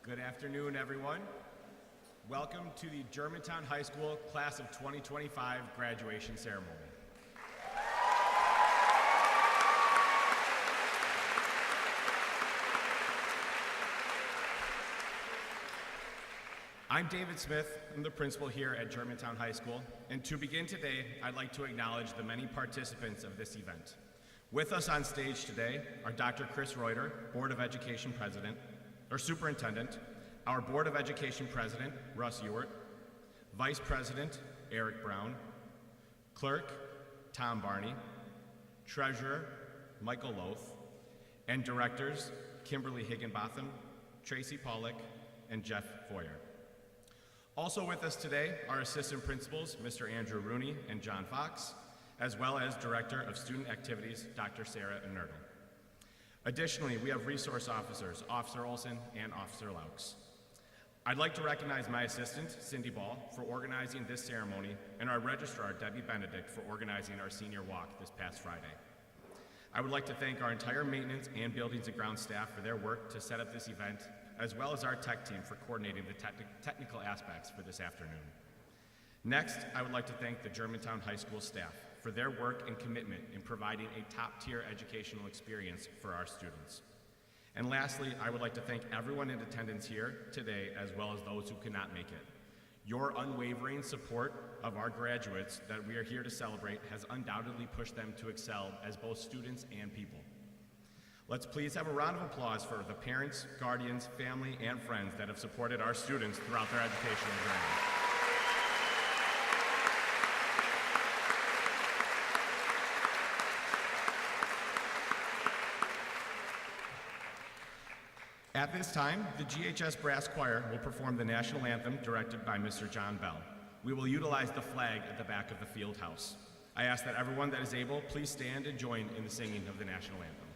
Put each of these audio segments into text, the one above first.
Good afternoon, everyone. Welcome to the Germantown High School Class of 2025 graduation ceremony. I'm David Smith. I'm the principal here at Germantown High School, and to begin today, I'd like to acknowledge the many participants of this event. With us on stage today are Dr. Chris Reuter, Board of Education President, or Superintendent, our Board of Education President, Russ Ewert, Vice President, Eric Brown, Clerk, Tom Barney, Treasurer, Michael Loth, and Directors, Kimberly Higginbotham, Tracy Pollock, and Jeff Foyer. Also with us today are Assistant Principals, Mr. Andrew Rooney and John Fox, as well as Director of Student Activities, Dr. Sarah Inertle. Additionally, we have resource officers, Officer Olson and Officer Laux. I'd like to recognize my assistant, Cindy Ball, for organizing this ceremony, and our registrar, Debbie Benedict, for organizing our senior walk this past Friday. I would like to thank our entire maintenance and buildings and grounds staff for their work to set up this event, as well as our tech team for coordinating the technical aspects for this afternoon. Next, I would like to thank the Germantown High School staff for their work and commitment in providing a top-tier educational experience for our students. And lastly, I would like to thank everyone in attendance here today, as well as those who could not make it. Your unwavering support of our graduates that we are here to celebrate has undoubtedly pushed them to excel as both students and people. Let's please have a round of applause for the parents, guardians, family, and friends that have supported our students throughout their educational journey. At this time, the GHS Brass Choir will perform the national anthem directed by Mr. John Bell. We will utilize the flag at the back of the field house. I ask that everyone that is able, please stand and join in the singing of the national anthem.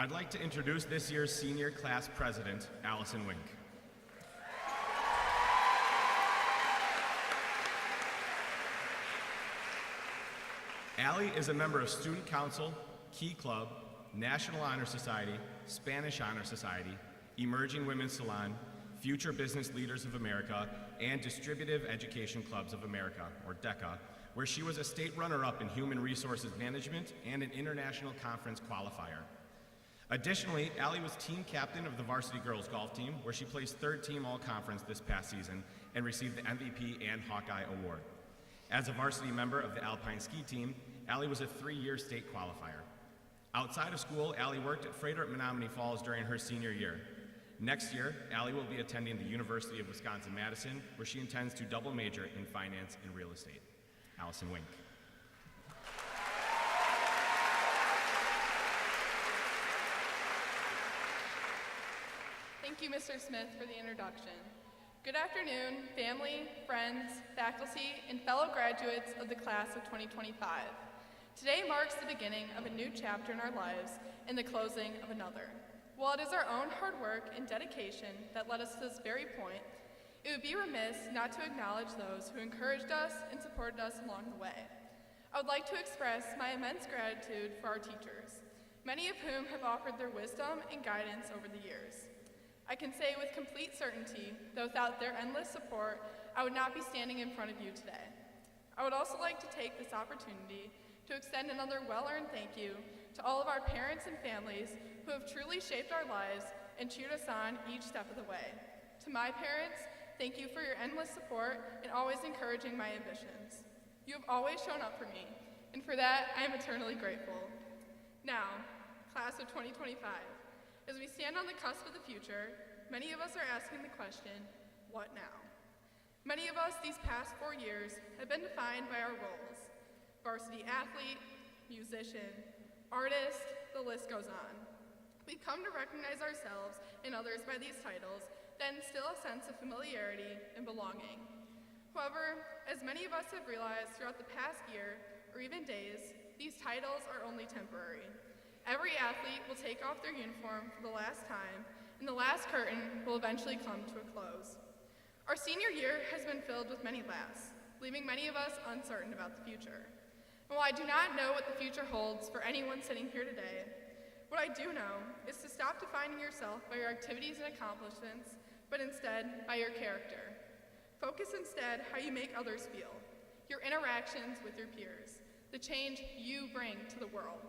I'd like to introduce this year's senior class president, Allison Wink. Allie is a member of Student Council, Key Club, National Honor Society, Spanish Honor Society, Emerging Women's Salon, Future Business Leaders of America, and Distributive Education Clubs of America, or DECA, where she was a state runner-up in Human Resources Management and an International Conference qualifier. Additionally, Allie was team captain of the varsity girls golf team, where she placed third team all-conference this past season and received the MVP and Hawkeye Award. As a varsity member of the Alpine ski team, Allie was a 3-year state qualifier. Outside of school, Allie worked at Freighter at Menominee Falls during her senior year. Next year, Allie will be attending the University of Wisconsin-Madison, where she intends to double major in finance and real estate. Allison Wink. Thank you, Mr. Smith, for the introduction. Good afternoon, family, friends, faculty, and fellow graduates of the class of 2025. Today marks the beginning of a new chapter in our lives and the closing of another. While it is our own hard work and dedication that led us to this very point, It would be remiss not to acknowledge those who encouraged us and supported us along the way. I would like to express my immense gratitude for our teachers, many of whom have offered their wisdom and guidance over the years. I can say with complete certainty that without their endless support, I would not be standing in front of you today. I would also like to take this opportunity to extend another well-earned thank you to all of our parents and families who have truly shaped our lives and cheered us on each step of the way. To my parents, thank you for your endless support and always encouraging my ambitions. You have always shown up for me, and for that, I am eternally grateful. Now, class of 2025, as we stand on the cusp of the future, many of us are asking the question, what now? Many of us these past 4 years have been defined by our roles: varsity athlete, musician, artist, the list goes on. We've come to recognize ourselves and others by these titles that instill a sense of familiarity and belonging. However, as many of us have realized throughout the past year, or even days, these titles are only temporary. Every athlete will take off their uniform for the last time, and the last curtain will eventually come to a close. Our senior year has been filled with many laughs, leaving many of us uncertain about the future. And while I do not know what the future holds for anyone sitting here today, what I do know is to stop defining yourself by your activities and accomplishments, but instead by your character. Focus instead how you make others feel, your interactions with your peers, the change you bring to the world.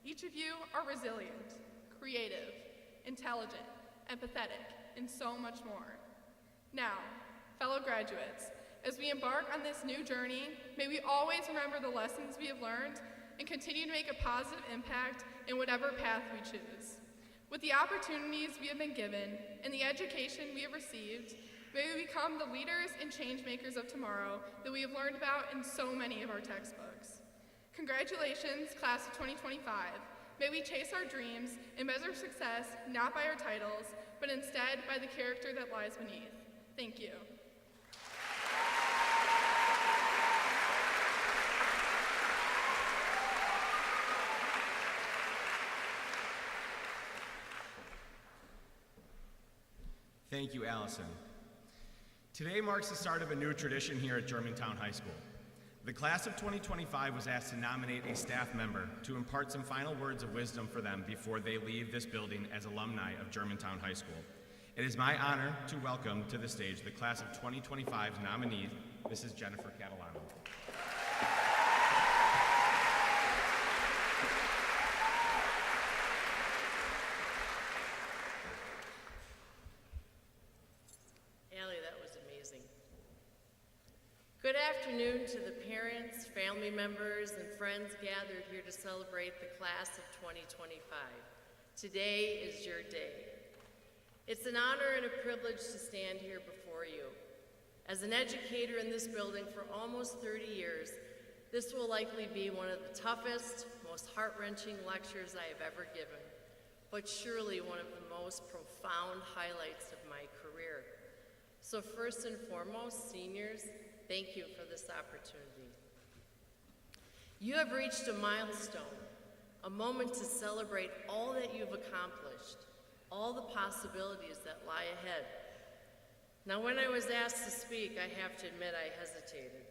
Each of you are resilient, creative, intelligent, empathetic, and so much more. Now, fellow graduates, as we embark on this new journey, may we always remember the lessons we have learned and continue to make a positive impact in whatever path we choose. With the opportunities we have been given and the education we have received, may we become the leaders and change makers of tomorrow that we have learned about in so many of our textbooks. Congratulations, class of 2025. May we chase our dreams and measure success not by our titles, but instead by the character that lies beneath. Thank you. Thank you, Allison. Today marks the start of a new tradition here at Germantown High School. The class of 2025 was asked to nominate a staff member to impart some final words of wisdom for them before they leave this building as alumni of Germantown High School. It is my honor to welcome to the stage the class of 2025's nominee, Mrs. Jennifer Catalano. Good afternoon to the parents, family members, and friends gathered here to celebrate the class of 2025. Today is your day. It's an honor and a privilege to stand here before you. As an educator in this building for almost 30 years, this will likely be one of the toughest, most heart-wrenching lectures I have ever given, but surely one of the most profound highlights of my career. So first and foremost, seniors, thank you for this opportunity. You have reached a milestone, a moment to celebrate all that you've accomplished, all the possibilities that lie ahead. Now, when I was asked to speak, I have to admit I hesitated.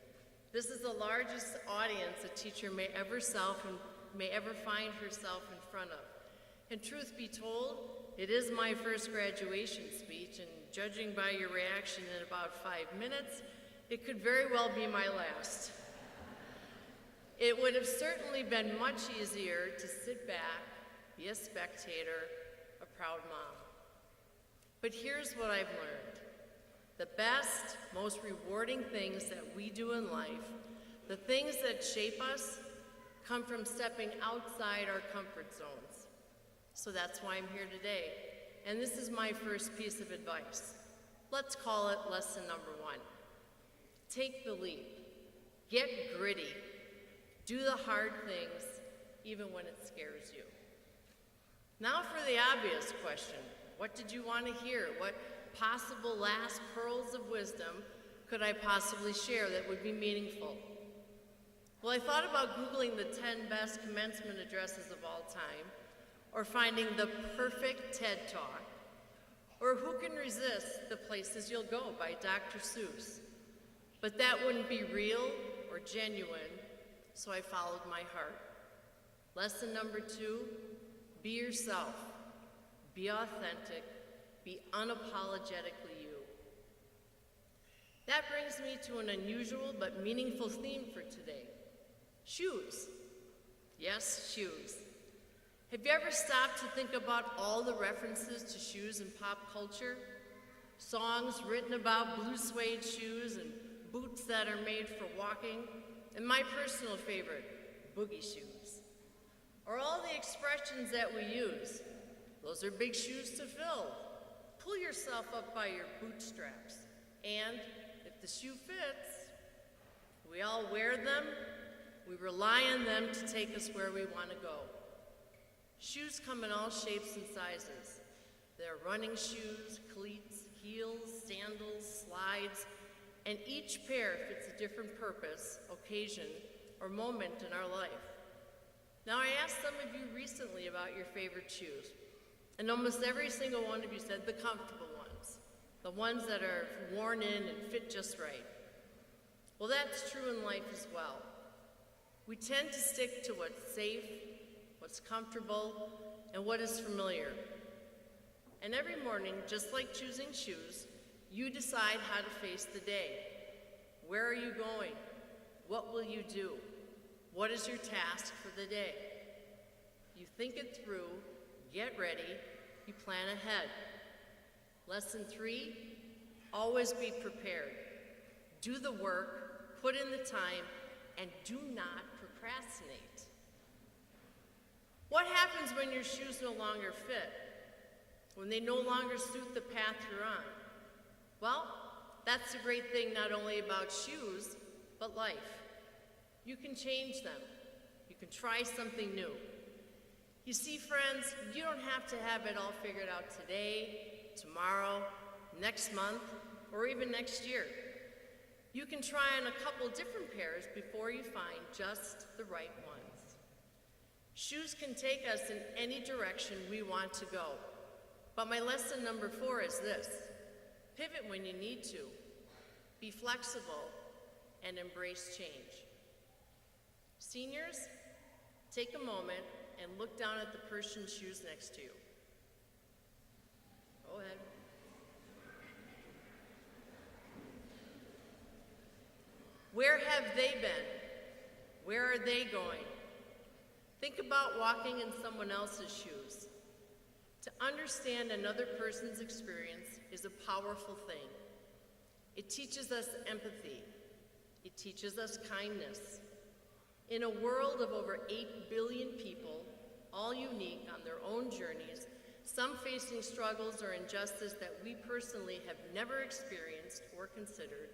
This is the largest audience a teacher may ever find herself in front of. And truth be told, it is my first graduation speech, and judging by your reaction in about 5 minutes, it could very well be my last. It would have certainly been much easier to sit back, be a spectator, a proud mom. But here's what I've learned. The best, most rewarding things that we do in life, the things that shape us, come from stepping outside our comfort zones. So that's why I'm here today. And this is my first piece of advice. Let's call it lesson number 1. Take the leap. Get gritty. Do the hard things, even when it scares you. Now for the obvious question. What did you want to hear? What possible last pearls of wisdom could I possibly share that would be meaningful? Well, I thought about Googling the 10 best commencement addresses of all time, or finding the perfect TED Talk, Or who can resist The Places You'll Go by Dr. Seuss? But that wouldn't be real or genuine, so I followed my heart. Lesson number 2, be yourself, be authentic, be unapologetically you. That brings me to an unusual but meaningful theme for today, shoes. Yes, shoes. Have you ever stopped to think about all the references to shoes in pop culture? Songs written about blue suede shoes and boots that are made for walking, and my personal favorite, boogie shoes. Or all the expressions that we use. Those are big shoes to fill. Pull yourself up by your bootstraps. And if the shoe fits, we all wear them, we rely on them to take us where we want to go. Shoes come in all shapes and sizes. There are running shoes, cleats, heels, sandals, slides, and each pair fits a different purpose, occasion, or moment in our life. Now, I asked some of you recently about your favorite shoes, and almost every single one of you said the comfortable ones, the ones that are worn in and fit just right. Well, that's true in life as well. We tend to stick to what's safe, what's comfortable, and what is familiar. And every morning, just like choosing shoes, you decide how to face the day. Where are you going? What will you do? What is your task for the day? You think it through, get ready, you plan ahead. Lesson 3, always be prepared. Do the work, put in the time, and do not procrastinate. What happens when your shoes no longer fit? When they no longer suit the path you're on? Well, that's the great thing not only about shoes, but life. You can change them. You can try something new. You see, friends, you don't have to have it all figured out today, tomorrow, next month, or even next year. You can try on a couple different pairs before you find just the right ones. Shoes can take us in any direction we want to go. But my lesson number 4 is this: pivot when you need to, be flexible, and embrace change. Seniors, take a moment and look down at the person's shoes next to you. Go ahead. Where have they been? Where are they going? Think about walking in someone else's shoes. To understand another person's experience is a powerful thing. It teaches us empathy. It teaches us kindness. In a world of over 8 billion people, all unique on their own journeys, some facing struggles or injustice that we personally have never experienced or considered,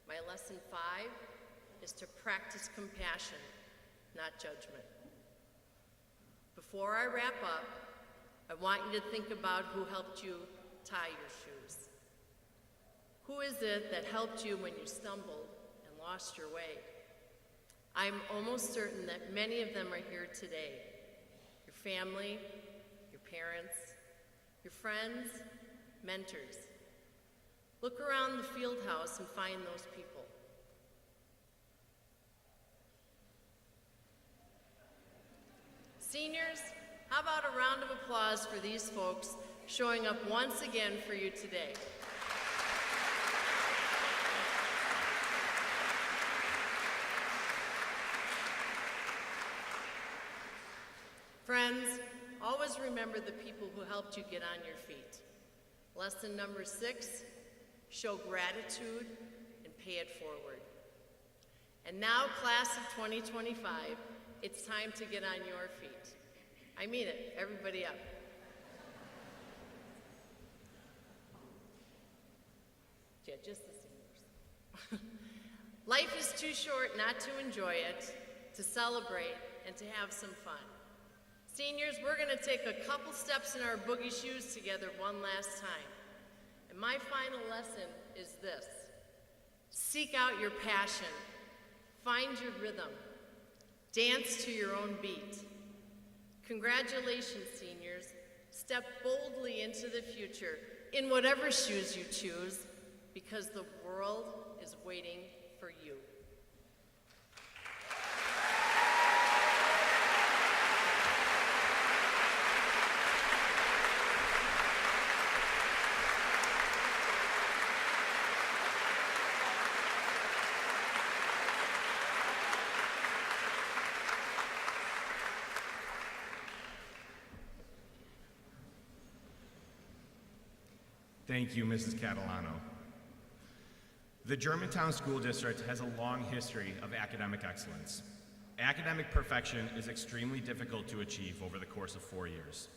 my lesson 5 is to practice compassion, not judgment. Before I wrap up, I want you to think about who helped you tie your shoes. Who is it that helped you when you stumbled and lost your way? I'm almost certain that many of them are here today. Your family, your parents, your friends, mentors. Look around the field house and find those people. Seniors, how about a round of applause for these folks showing up once again for you today? Friends, always remember the people who helped you get on your feet. Lesson number 6, show gratitude and pay it forward. And now, class of 2025, it's time to get on your feet. I mean it, everybody up. Yeah, just the seniors. Life is too short not to enjoy it, to celebrate, and to have some fun. Seniors, we're gonna take a couple steps in our boogie shoes together one last time. And my final lesson is this: seek out your passion, find your rhythm, dance to your own beat. Congratulations, seniors. Step boldly into the future, in whatever shoes you choose, because the world is waiting for you. Thank you, Mrs. Catalano. The Germantown School District has a long history of academic excellence. Academic perfection is extremely difficult to achieve over the course of 4 years.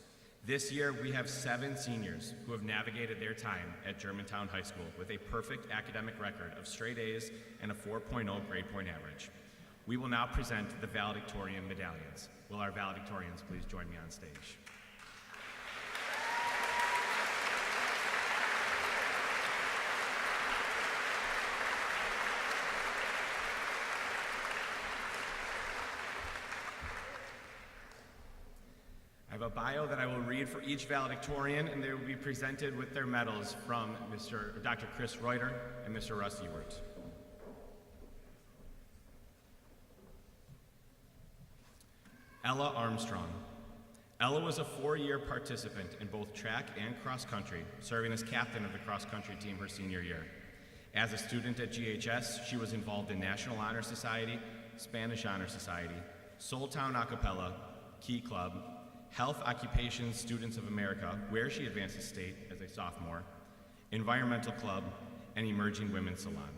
This year, we have 7 seniors who have navigated their time at Germantown High School with a perfect academic record of straight A's and a 4.0 grade point average. We will now present the Valedictorian medallions. Will our valedictorians please join me on stage? I have a bio that I will read for each valedictorian, and they will be presented with their medals from Dr. Chris Reuter and Mr. Russ Ewert. Ella Armstrong. Ella was a 4-year participant in both track and cross country, serving as captain of the cross country team her senior year. As a student at GHS, she was involved in National Honor Society, Spanish Honor Society, Soul Town A Cappella, Key Club, Health Occupations Students of America, where she advanced to state as a sophomore, Environmental Club, and Emerging Women's Salon.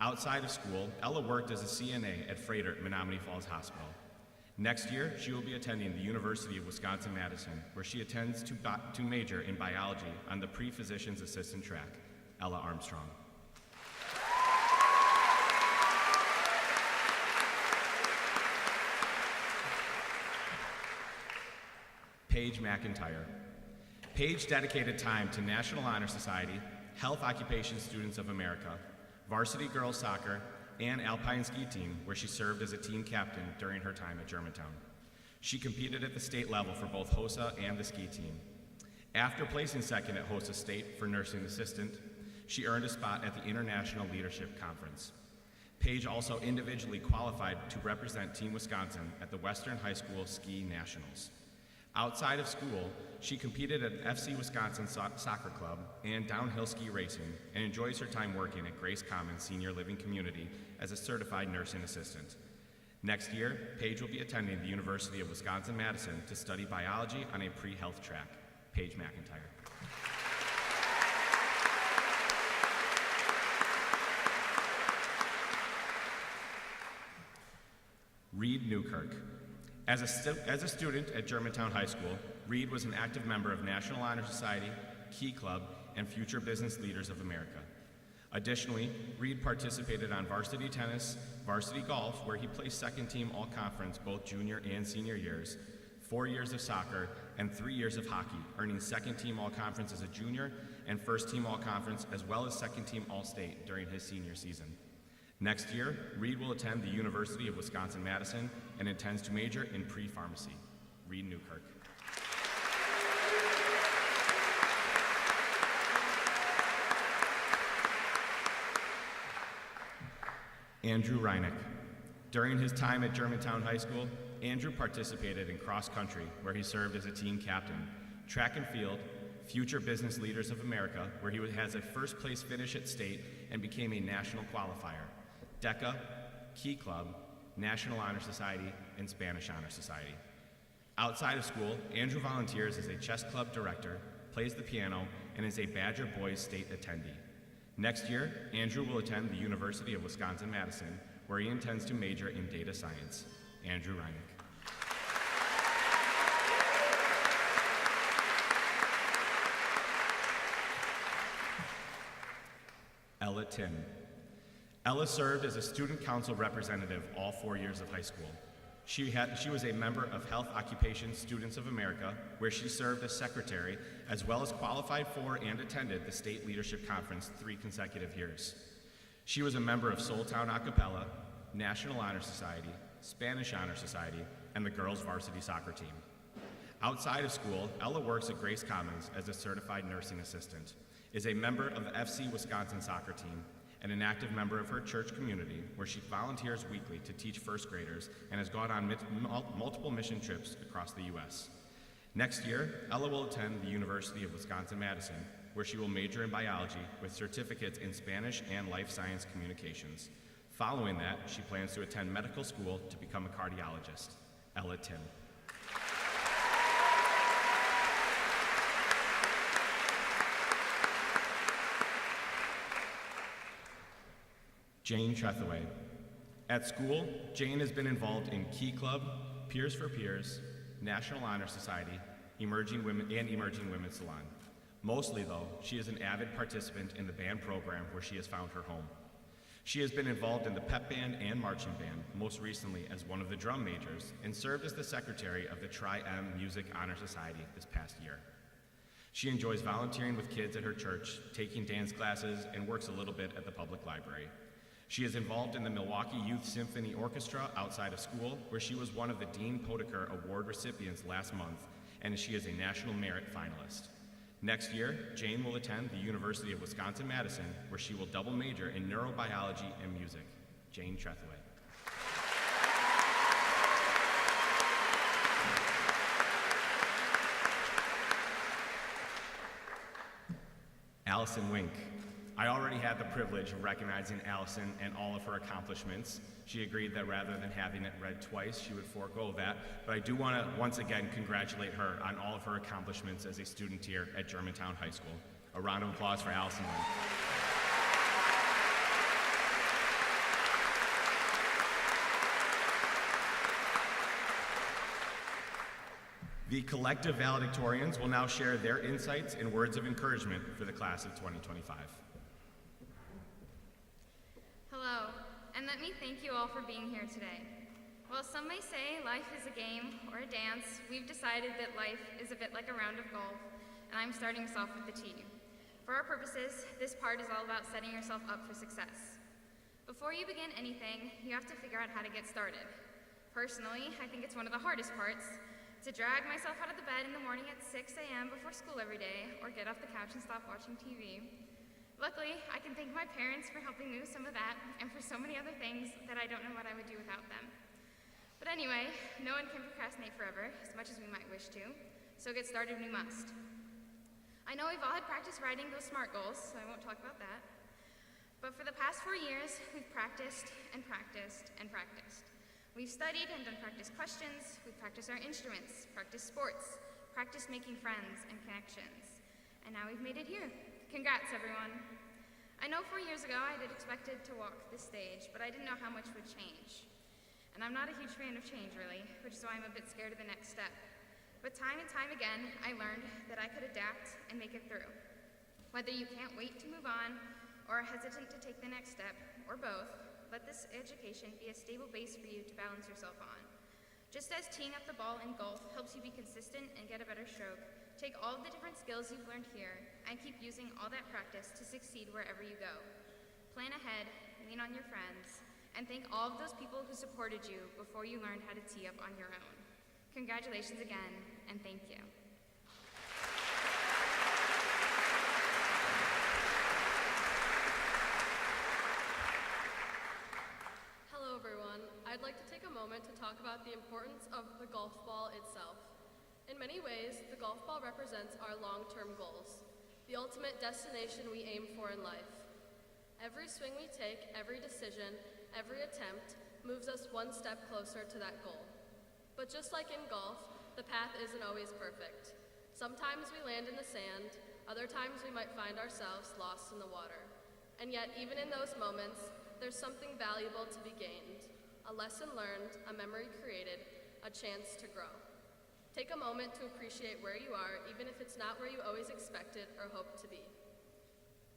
Outside of school, Ella worked as a CNA at Freighter at Menominee Falls Hospital. Next year, she will be attending the University of Wisconsin-Madison, where she intends to major in biology on the pre-physician's assistant track. Ella Armstrong. Paige McIntyre. Paige dedicated time to National Honor Society, Health Occupations Students of America, varsity girls soccer, and alpine ski team, where she served as a team captain during her time at Germantown. She competed at the state level for both HOSA and the ski team. After placing second at HOSA State for nursing assistant, she earned a spot at the International Leadership Conference. Paige also individually qualified to represent Team Wisconsin at the Western High School Ski Nationals. Outside of school, she competed at FC Wisconsin Soccer Club and downhill ski racing, and enjoys her time working at Grace Commons Senior Living Community as a certified nursing assistant. Next year, Paige will be attending the University of Wisconsin-Madison to study biology on a pre-health track. Paige McIntyre. Reed Newkirk. As a student at Germantown High School, Reed was an active member of National Honor Society, Key Club, and Future Business Leaders of America. Additionally, Reed participated on varsity tennis, varsity golf, where he placed second team all-conference both junior and senior years, 4 years of soccer, and 3 years of hockey, earning second team all-conference as a junior and first team all-conference, as well as second team all-state during his senior season. Next year, Reed will attend the University of Wisconsin-Madison and intends to major in pre-pharmacy. Reed Newkirk. Andrew Reineck. During his time at Germantown High School, Andrew participated in cross country, where he served as a team captain, track and field, Future Business Leaders of America, where he has a first place finish at state and became a national qualifier, DECA, Key Club, National Honor Society, and Spanish Honor Society. Outside of school, Andrew volunteers as a chess club director, plays the piano, and is a Badger Boys state attendee. Next year, Andrew will attend the University of Wisconsin-Madison, where he intends to major in data science. Andrew Reineck. Ella Tin. Ella served as a student council representative all 4 years of high school. She was a member of Health Occupations Students of America, where she served as secretary, as well as qualified for and attended the State Leadership Conference 3 consecutive years. She was a member of Soul Town A Cappella, National Honor Society, Spanish Honor Society, and the girls varsity soccer team. Outside of school, Ella works at Grace Commons as a certified nursing assistant, is a member of the FC Wisconsin soccer team, and an active member of her church community where she volunteers weekly to teach first graders and has gone on multiple mission trips across the U.S. Next year, Ella will attend the University of Wisconsin-Madison, where she will major in biology with certificates in Spanish and life science communications. Following that, she plans to attend medical school to become a cardiologist. Ella Tim. Jane Trethewey. At school, Jane has been involved in Key Club, Peers for Peers, National Honor Society, Emerging Women's Salon. Mostly, though, she is an avid participant in the band program where she has found her home. She has been involved in the pep band and marching band, most recently as one of the drum majors, and served as the secretary of the Tri-M Music Honor Society this past year. She enjoys volunteering with kids at her church, taking dance classes, and works a little bit at the public library. She is involved in the Milwaukee Youth Symphony Orchestra outside of school, where she was one of the Dean Podaker Award recipients last month, and she is a National Merit finalist. Next year, Jane will attend the University of Wisconsin-Madison, where she will double major in neurobiology and music. Jane Trethewey. Allison Wink. I already had the privilege of recognizing Allison and all of her accomplishments. She agreed that rather than having it read twice, she would forego that. But I do want to once again congratulate her on all of her accomplishments as a student here at Germantown High School. A round of applause for Allison Wink. The collective valedictorians will now share their insights and words of encouragement for the class of 2025. Hello, and let me thank you all for being here today. While some may say life is a game or a dance, we've decided that life is a bit like a round of golf, and I'm starting us off with the tee. For our purposes, this part is all about setting yourself up for success. Before you begin anything, you have to figure out how to get started. Personally, I think it's one of the hardest parts, to drag myself out of the bed in the morning at 6 a.m. before school every day, or get off the couch and stop watching TV. Luckily, I can thank my parents for helping me with some of that, and for so many other things that I don't know what I would do without them. But anyway, no one can procrastinate forever, as much as we might wish to, so get started we must. I know we've all had practice writing those SMART goals, so I won't talk about that. But for the past 4 years, we've practiced and practiced and practiced. We've studied and done practice questions, we've practiced our instruments, practiced sports, practiced making friends and connections. And now we've made it here. Congrats, everyone. I know 4 years ago I had expected to walk this stage, but I didn't know how much would change. And I'm not a huge fan of change, really, which is why I'm a bit scared of the next step. But time and time again, I learned that I could adapt and make it through. Whether you can't wait to move on, or are hesitant to take the next step, or both, let this education be a stable base for you to balance yourself on. Just as teeing up the ball in golf helps you be consistent and get a better stroke, take all of the different skills you've learned here and keep using all that practice to succeed wherever you go. Plan ahead, lean on your friends, and thank all of those people who supported you before you learned how to tee up on your own. Congratulations again, and thank you. Hello everyone. I'd like to take a moment to talk about the importance of the golf ball itself. In many ways, the golf ball represents our long-term goals, the ultimate destination we aim for in life. Every swing we take, every decision, every attempt moves us one step closer to that goal. But just like in golf, the path isn't always perfect. Sometimes we land in the sand, other times we might find ourselves lost in the water. And yet, even in those moments, there's something valuable to be gained, a lesson learned, a memory created, a chance to grow. Take a moment to appreciate where you are, even if it's not where you always expected or hoped to be.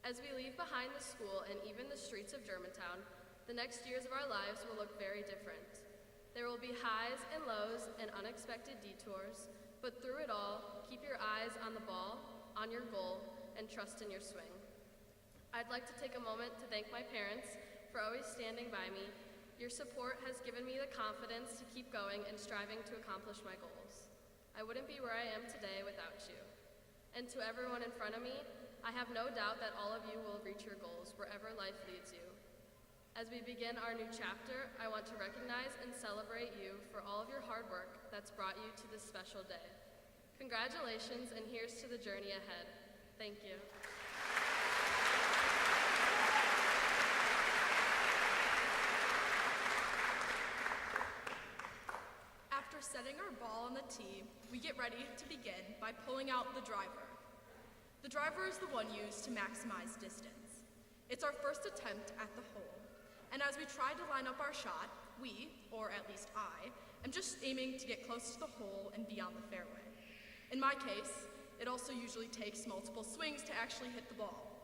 As we leave behind the school and even the streets of Germantown, the next years of our lives will look very different. There will be highs and lows and unexpected detours, but through it all, keep your eyes on the ball, on your goal, and trust in your swing. I'd like to take a moment to thank my parents for always standing by me. Your support has given me the confidence to keep going and striving to accomplish my goals. I wouldn't be where I am today without you. And to everyone in front of me, I have no doubt that all of you will reach your goals wherever life leads you. As we begin our new chapter, I want to recognize and celebrate you for all of your hard work that's brought you to this special day. Congratulations, and here's to the journey ahead. Thank you. After setting our ball on the tee, we get ready to begin by pulling out the driver. The driver is the one used to maximize distance. It's our first attempt at the hole, and as we try to line up our shot, we, or at least I, am just aiming to get close to the hole and beyond the fairway. In my case, it also usually takes multiple swings to actually hit the ball.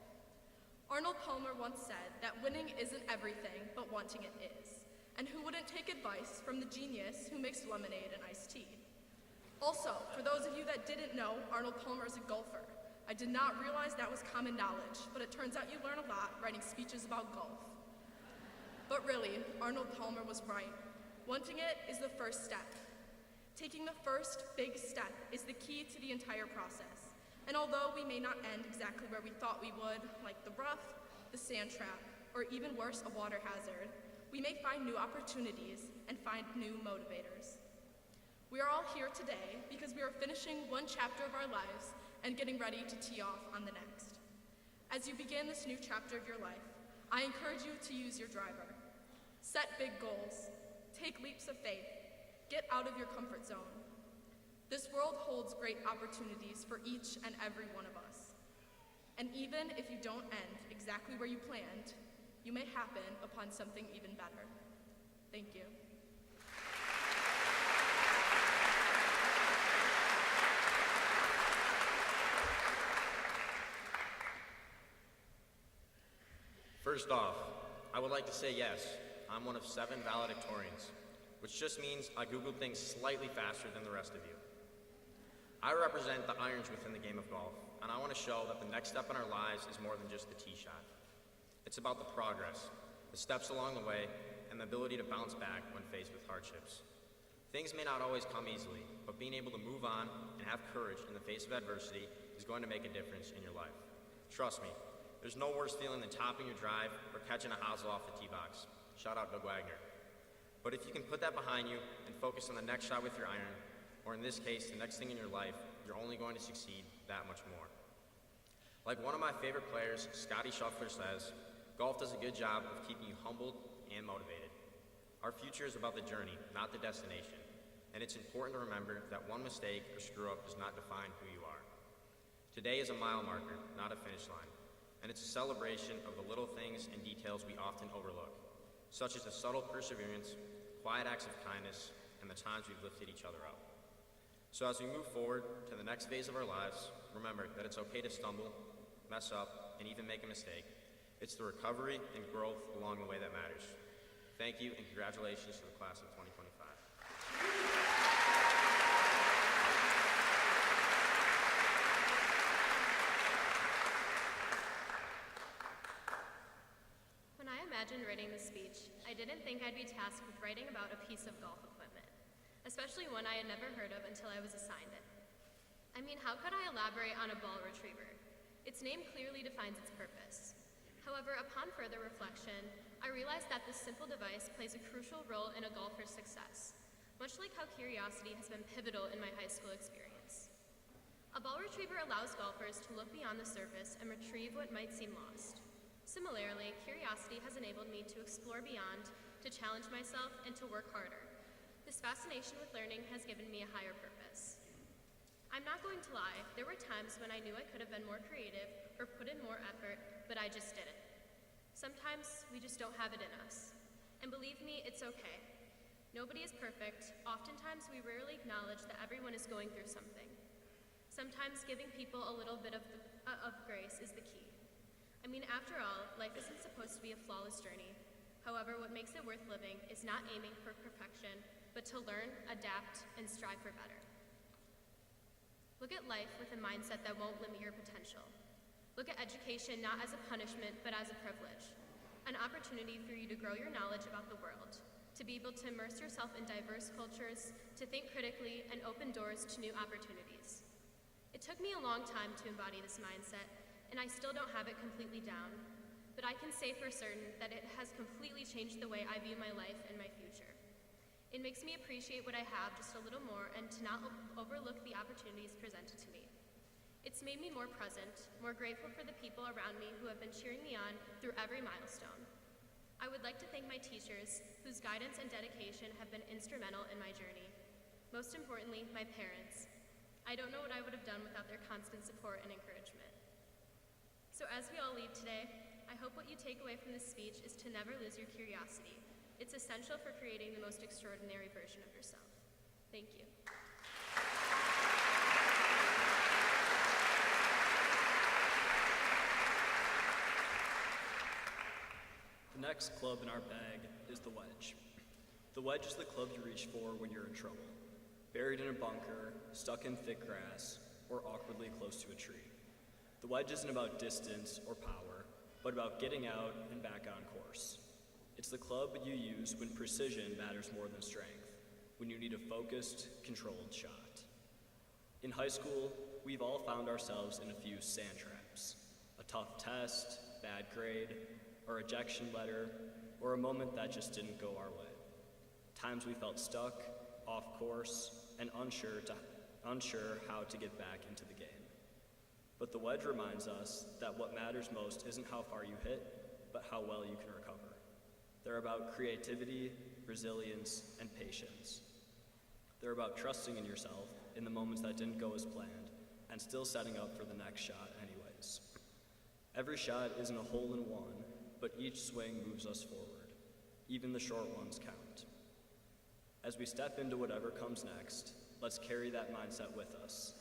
Arnold Palmer once said that winning isn't everything, but wanting it is. And who wouldn't take advice from the genius who makes lemonade and iced tea? Also, for those of you that didn't know, Arnold Palmer is a golfer. I did not realize that was common knowledge, but it turns out you learn a lot writing speeches about golf. But really, Arnold Palmer was right. Wanting it is the first step. Taking the first big step is the key to the entire process. And although we may not end exactly where we thought we would, like the rough, the sand trap, or even worse, a water hazard, we may find new opportunities and find new motivators. We are all here today because we are finishing one chapter of our lives and getting ready to tee off on the next. As you begin this new chapter of your life, I encourage you to use your driver. Set big goals. Take leaps of faith. Get out of your comfort zone. This world holds great opportunities for each and every one of us. And even if you don't end exactly where you planned, you may happen upon something even better. Thank you. First off, I would like to say yes, I'm one of 7 valedictorians, which just means I Googled things slightly faster than the rest of you. I represent the irons within the game of golf, and I want to show that the next step in our lives is more than just the tee shot. It's about the progress, the steps along the way, and the ability to bounce back when faced with hardships. Things may not always come easily, but being able to move on and have courage in the face of adversity is going to make a difference in your life. Trust me, there's no worse feeling than topping your drive or catching a hosel off the tee box. Shout out Doug Wagner. But if you can put that behind you and focus on the next shot with your iron, or in this case, the next thing in your life, you're only going to succeed that much more. Like one of my favorite players, Scotty Scheffler, says, golf does a good job of keeping you humbled and motivated. Our future is about the journey, not the destination. And it's important to remember that one mistake or screw up does not define who you are. Today is a mile marker, not a finish line. And it's a celebration of the little things and details we often overlook, such as the subtle perseverance, quiet acts of kindness, and the times we've lifted each other up. So as we move forward to the next phase of our lives, remember that it's okay to stumble, mess up, and even make a mistake. It's the recovery and growth along the way that matters. Thank you, and congratulations to the class of 2025. When I imagined writing this speech, I didn't think I'd be tasked with writing about a piece of golf equipment, especially one I had never heard of until I was assigned it. I mean, how could I elaborate on a ball retriever? Its name clearly defines its purpose. However, upon further reflection, I realized that this simple device plays a crucial role in a golfer's success, much like how curiosity has been pivotal in my high school experience. A ball retriever allows golfers to look beyond the surface and retrieve what might seem lost. Similarly, curiosity has enabled me to explore beyond, to challenge myself, and to work harder. This fascination with learning has given me a higher purpose. I'm not going to lie, there were times when I knew I could have been more creative or put in more effort, but I just didn't. Sometimes we just don't have it in us. And believe me, it's okay. Nobody is perfect. Oftentimes we rarely acknowledge that everyone is going through something. Sometimes giving people a little bit of grace is the key. I mean, after all, life isn't supposed to be a flawless journey. However, what makes it worth living is not aiming for perfection, but to learn, adapt, and strive for better. Look at life with a mindset that won't limit your potential. Look at education not as a punishment, but as a privilege, an opportunity for you to grow your knowledge about the world. to be able to immerse yourself in diverse cultures, to think critically, and open doors to new opportunities. It took me a long time to embody this mindset, and I still don't have it completely down, but I can say for certain that it has completely changed the way I view my life and my future. It makes me appreciate what I have just a little more and to not overlook the opportunities presented to me. It's made me more present, more grateful for the people around me who have been cheering me on through every milestone. I would like to thank my teachers, whose guidance and dedication have been instrumental in my journey. Most importantly, my parents. I don't know what I would have done without their constant support and encouragement. So as we all leave today, I hope what you take away from this speech is to never lose your curiosity. It's essential for creating the most extraordinary version of yourself. Thank you. The next club in our bag is the Wedge. The Wedge is the club you reach for when you're in trouble, buried in a bunker, stuck in thick grass, or awkwardly close to a tree. The Wedge isn't about distance or power, but about getting out and back on course. It's the club you use when precision matters more than strength, when you need a focused, controlled shot. In high school, we've all found ourselves in a few sand traps: a tough test, bad grade, a rejection letter, or a moment that just didn't go our way. Times we felt stuck, off course, and unsure how to get back into the game. But the Wedge reminds us that what matters most isn't how far you hit, but how well you can recover. They're about creativity, resilience, and patience. They're about trusting in yourself in the moments that didn't go as planned, and still setting up for the next shot anyways. Every shot isn't a hole-in-one, but each swing moves us forward. Even the short ones count. As we step into whatever comes next, let's carry that mindset with us,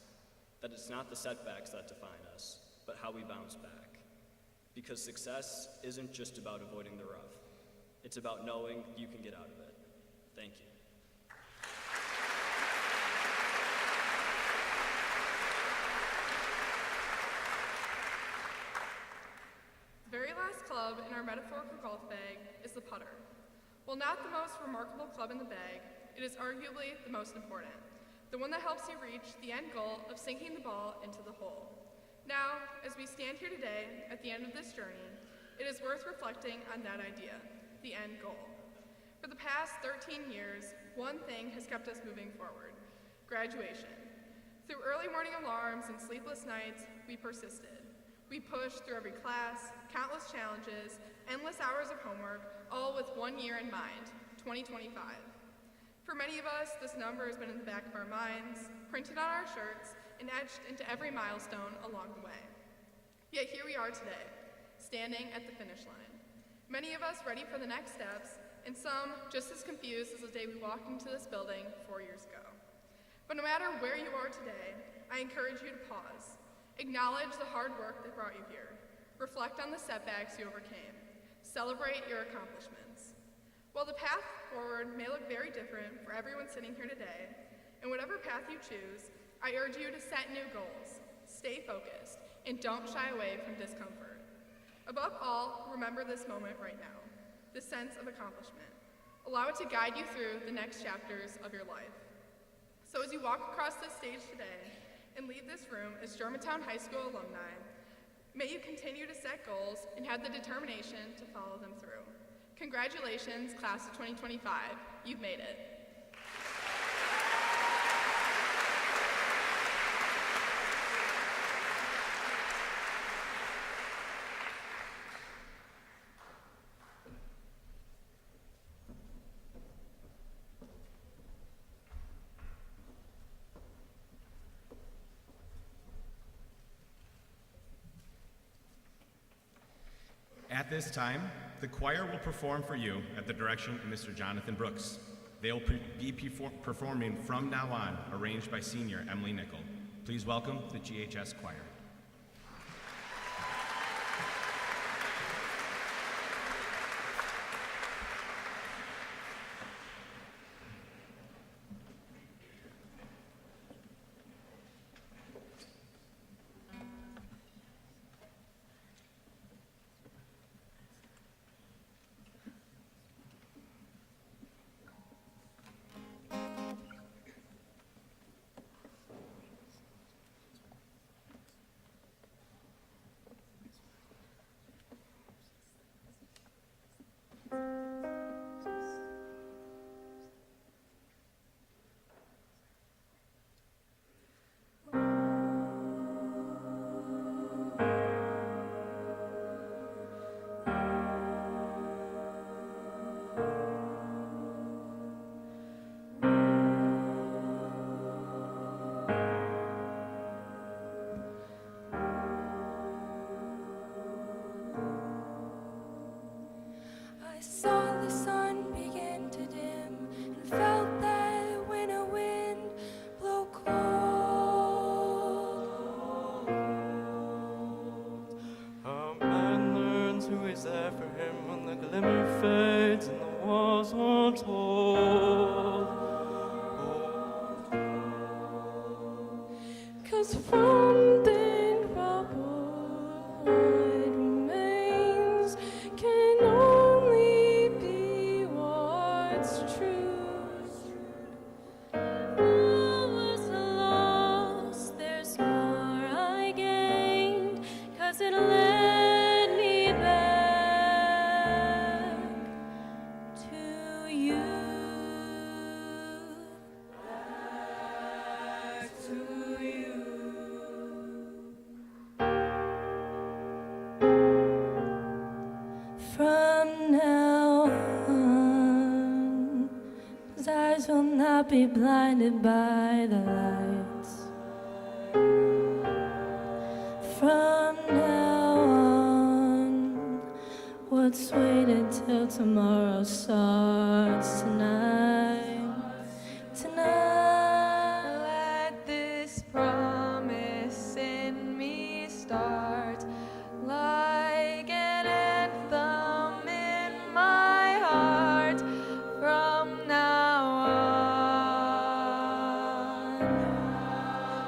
that it's not the setbacks that define us, but how we bounce back. Because success isn't just about avoiding the rough. It's about knowing you can get out of it. Thank you. The very last club in our metaphorical golf bag is the putter. While not the most remarkable club in the bag, it is arguably the most important, the one that helps you reach the end goal of sinking the ball into the hole. Now, as we stand here today at the end of this journey, it is worth reflecting on that idea, the end goal. For the past 13 years, one thing has kept us moving forward: graduation. Through early morning alarms and sleepless nights, we persisted. We pushed through every class, countless challenges, endless hours of homework, all with 1 year in mind, 2025. For many of us, this number has been in the back of our minds, printed on our shirts, and etched into every milestone along the way. Yet here we are today, standing at the finish line. Many of us ready for the next steps, and some just as confused as the day we walked into this building 4 years ago. But no matter where you are today, I encourage you to pause. Acknowledge the hard work that brought you here. Reflect on the setbacks you overcame. Celebrate your accomplishments. While the path forward may look very different for everyone sitting here today, and whatever path you choose, I urge you to set new goals, stay focused, and don't shy away from discomfort. Above all, remember this moment right now, the sense of accomplishment. Allow it to guide you through the next chapters of your life. So as you walk across this stage today and leave this room as Germantown High School alumni, may you continue to set goals and have the determination to follow them through. Congratulations, class of 2025, you've made it. At this time, the choir will perform for you at the direction of Mr. Jonathan Brooks. They will be performing From Now On, arranged by senior Emily Nickel. Please welcome the GHS choir. saw the sun begin to dim and felt that winter wind blow cold. A man learns who is there for him when the glimmer fades and the walls are told. 'Cause from the rubble what remains can only be what's true. All was lost, there's more I gained, 'cause it led me back to you. Back to you. From now on, his eyes will not be blinded by the lights. From now on, what's waited till tomorrow starts tonight. Tonight, let this promise in me start like an anthem in my heart. From now on,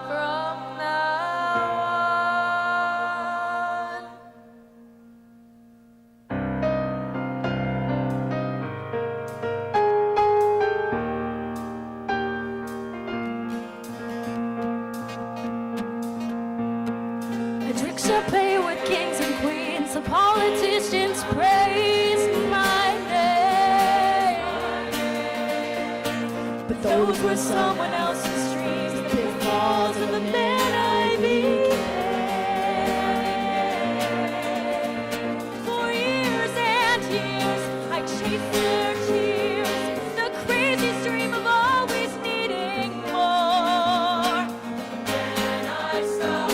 from now on. I drink champagne with kings and queens. The politicians praise my name, but those were someone else's dreams. The pitfalls of the man I became. For years and years, I chased their tears. The crazy dream of always needing more. Then I stop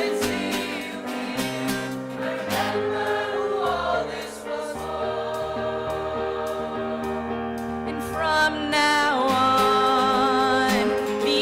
and see you here. Remember who all this was for. And from now on, the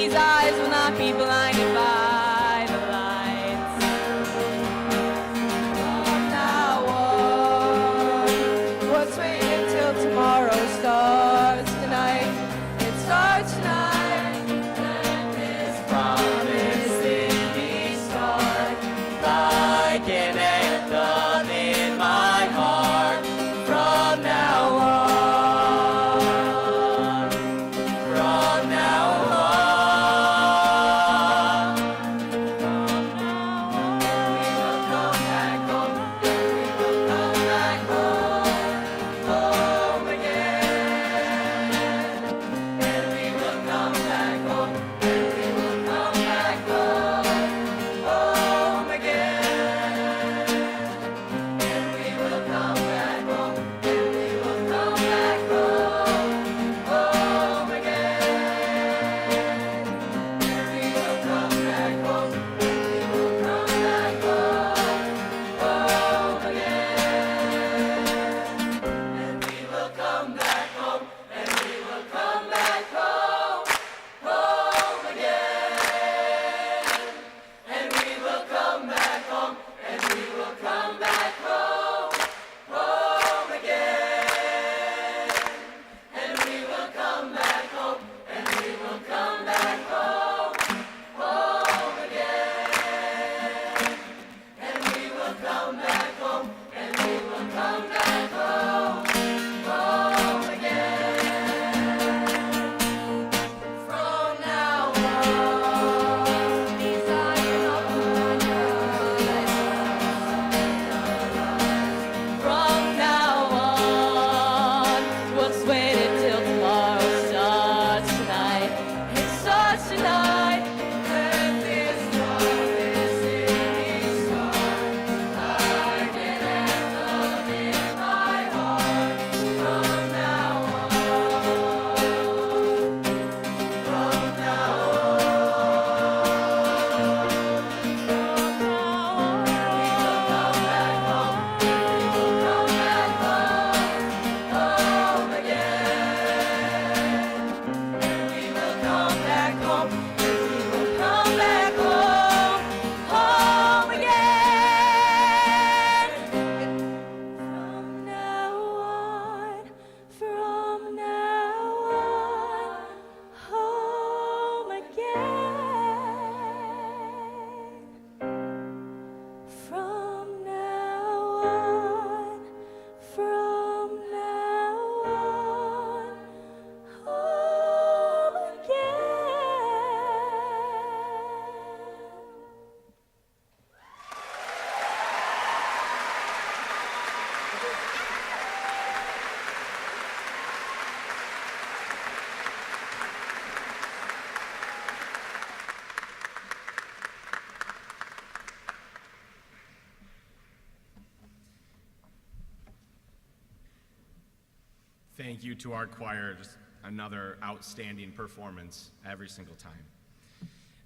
Thank you to our choir, just another outstanding performance every single time.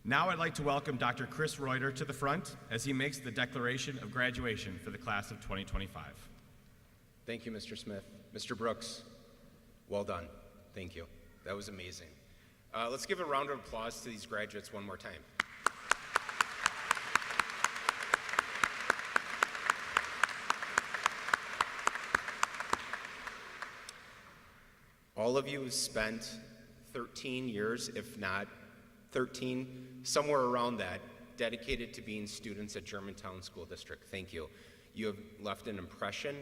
Now I'd like to welcome Dr. Chris Reuter to the front as he makes the declaration of graduation for the class of 2025. Thank you, Mr. Smith. Mr. Brooks, well done. Thank you. That was amazing. Let's give a round of applause to these graduates one more time. All of you have spent 13 years, if not 13, somewhere around that, dedicated to being students at Germantown School District. Thank you. You have left an impression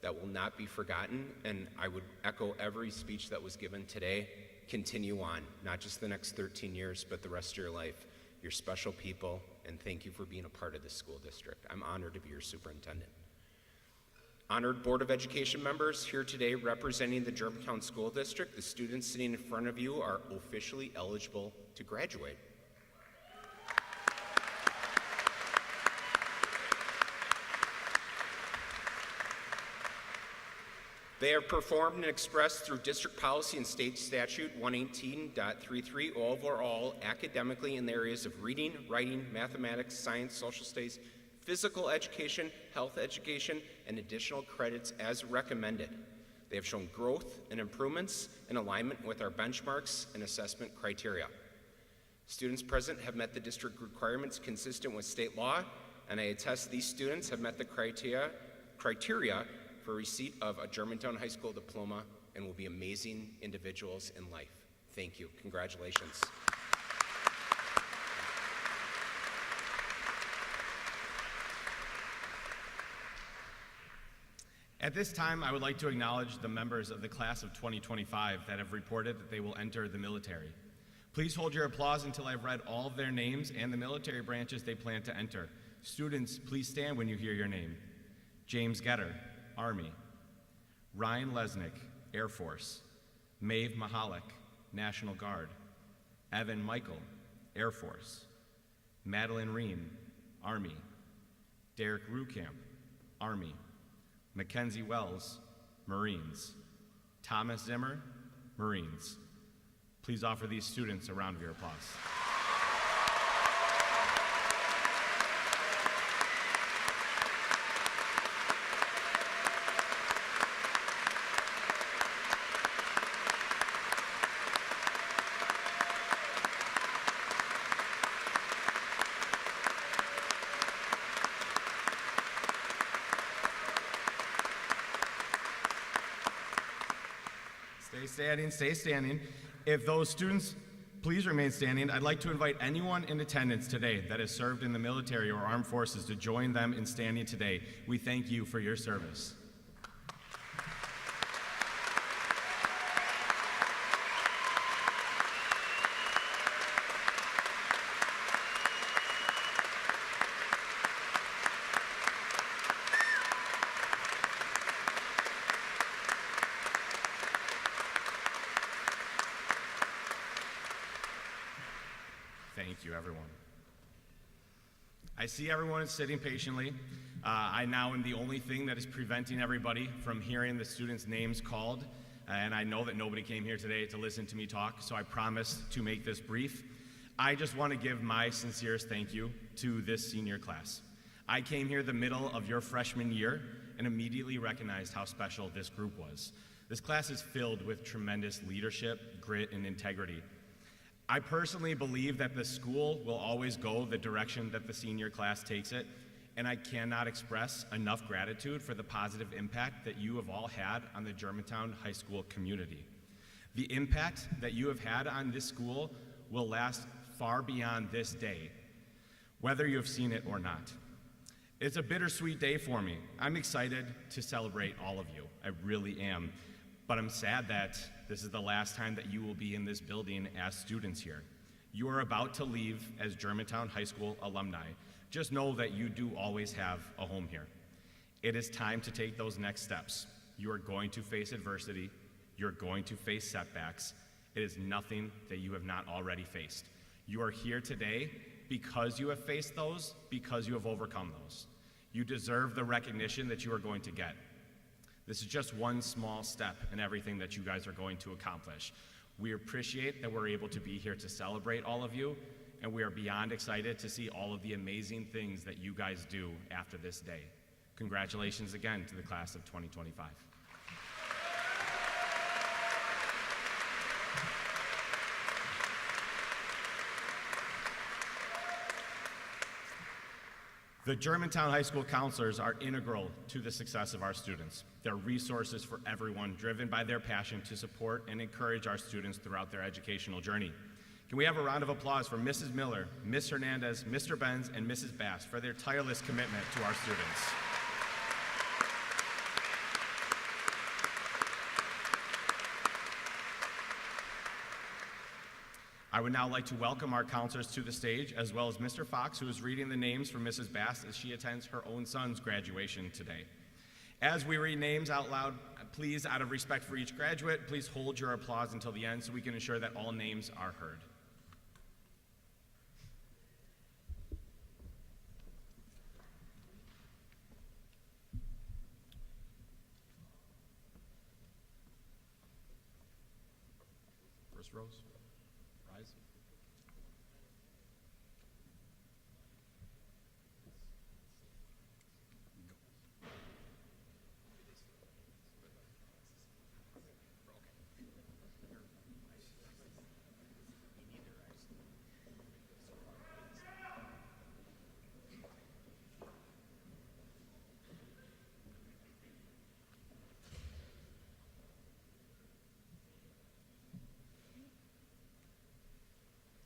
that will not be forgotten, and I would echo every speech that was given today. Continue on, not just the next 13 years, but the rest of your life. You're special people, and thank you for being a part of this school district. I'm honored to be your superintendent. Honored Board of Education members here today representing the Germantown School District, the students sitting in front of you are officially eligible to graduate. They have performed and expressed through district policy and state statute 118.33 overall academically in the areas of reading, writing, mathematics, science, social studies, physical education, health education, and additional credits as recommended. They have shown growth and improvements in alignment with our benchmarks and assessment criteria. Students present have met the district requirements consistent with state law, and I attest these students have met the criteria for receipt of a Germantown High School diploma and will be amazing individuals in life. Thank you. Congratulations. At this time, I would like to acknowledge the members of the class of 2025 that have reported that they will enter the military. Please hold your applause until I've read all of their names and the military branches they plan to enter. Students, please stand when you hear your name. James Getter, Army. Ryan Lesnick, Air Force. Maeve Mahalik, National Guard. Evan Michael, Air Force. Madeline Ream, Army. Derek Rukamp, Army. Mackenzie Wells, Marines. Thomas Zimmer, Marines. Please offer these students a round of your applause. Stay standing. If those students please remain standing, I'd like to invite anyone in attendance today that has served in the military or armed forces to join them in standing today. We thank you for your service. Thank you, everyone. I see everyone is sitting patiently. I now am the only thing that is preventing everybody from hearing the students' names called, and I know that nobody came here today to listen to me talk, so I promise to make this brief. I just want to give my sincerest thank you to this senior class. I came here the middle of your freshman year and immediately recognized how special this group was. This class is filled with tremendous leadership, grit, and integrity. I personally believe that the school will always go the direction that the senior class takes it, and I cannot express enough gratitude for the positive impact that you have all had on the Germantown High School community. The impact that you have had on this school will last far beyond this day, whether you have seen it or not. It's a bittersweet day for me. I'm excited to celebrate all of you. I really am. But I'm sad that this is the last time that you will be in this building as students here. You are about to leave as Germantown High School alumni. Just know that you do always have a home here. It is time to take those next steps. You are going to face adversity. You're going to face setbacks. It is nothing that you have not already faced. You are here today because you have faced those, because you have overcome those. You deserve the recognition that you are going to get. This is just one small step in everything that you guys are going to accomplish. We appreciate that we're able to be here to celebrate all of you, and we are beyond excited to see all of the amazing things that you guys do after this day. Congratulations again to the class of 2025. The Germantown High School counselors are integral to the success of our students. They're resources for everyone, driven by their passion to support and encourage our students throughout their educational journey. Can we have a round of applause for Mrs. Miller, Ms. Hernandez, Mr. Benz, and Mrs. Bass for their tireless commitment to our students. I would now like to welcome our counselors to the stage, as well as Mr. Fox, who is reading the names for Mrs. Bass as she attends her own son's graduation today. As we read names out loud, please, out of respect for each graduate, please hold your applause until the end so we can ensure that all names are heard. First rows. Rise.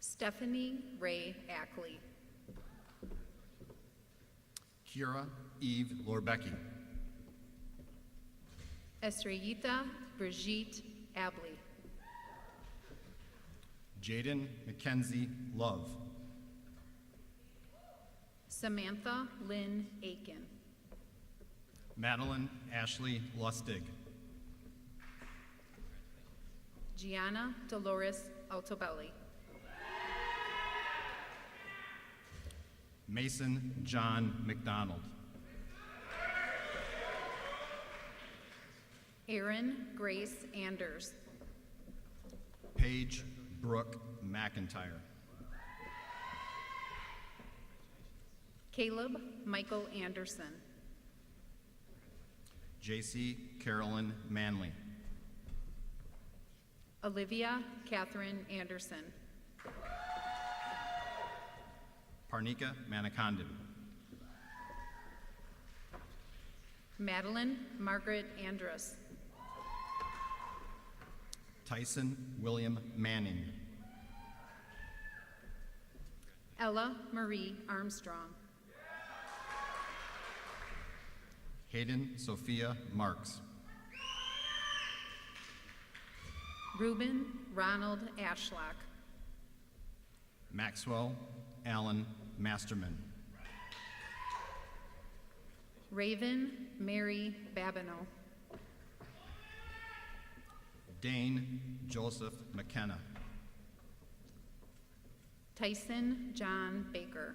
Stephanie Ray Ackley. Kira Eve Lorbecki. Estrellita Brigitte Abley. Jaden Mackenzie Love. Samantha Lynn Aiken. Madeline Ashley Lustig. Gianna Dolores Altobelli. Mason John McDonald. Erin Grace Anders. Paige Brooke McIntyre. Caleb Michael Anderson. JC Carolyn Manley. Olivia Catherine Anderson. Parnika Manikandan. Madeline Margaret Andrus. Tyson William Manning. Ella Marie Armstrong. Hayden Sophia Marks. Reuben Ronald Ashlock. Maxwell Allen Masterman. Raven Mary Babineau. Dane Joseph McKenna. Tyson John Baker.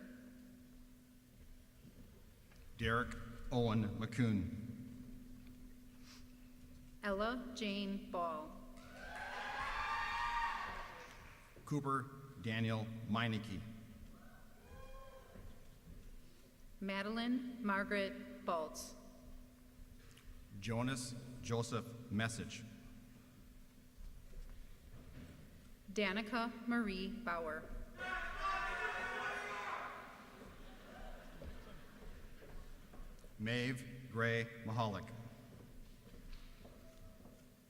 Derek Owen McCoon. Ella Jane Ball. Cooper Daniel Meineke. Madeline Margaret Baltz. Jonas Joseph Message. Danica Marie Bauer. Maeve Gray Mahalik.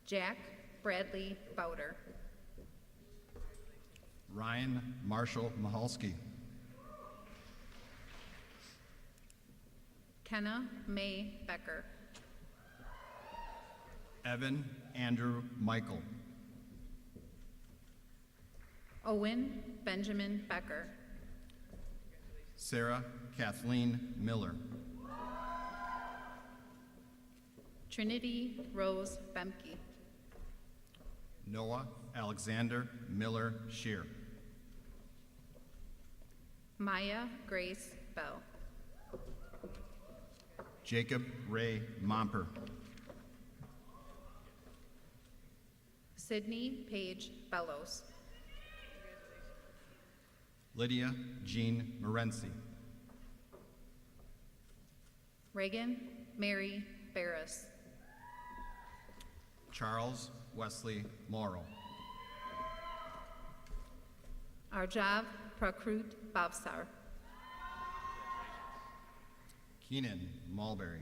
Jack Bradley Bowder. Ryan Marshall Mahalski. Kenna May Becker. Evan Andrew Michael. Owen Benjamin Becker. Sarah Kathleen Miller. Trinity Rose Bemke. Noah Alexander Miller Shear. Maya Grace Bell. Jacob Ray Momper. Sydney Paige Bellows. Lydia Jean Morency. Reagan Mary Barris. Charles Wesley Morrow. Arjav Prakrut Bavsar. Keenan Mulberry.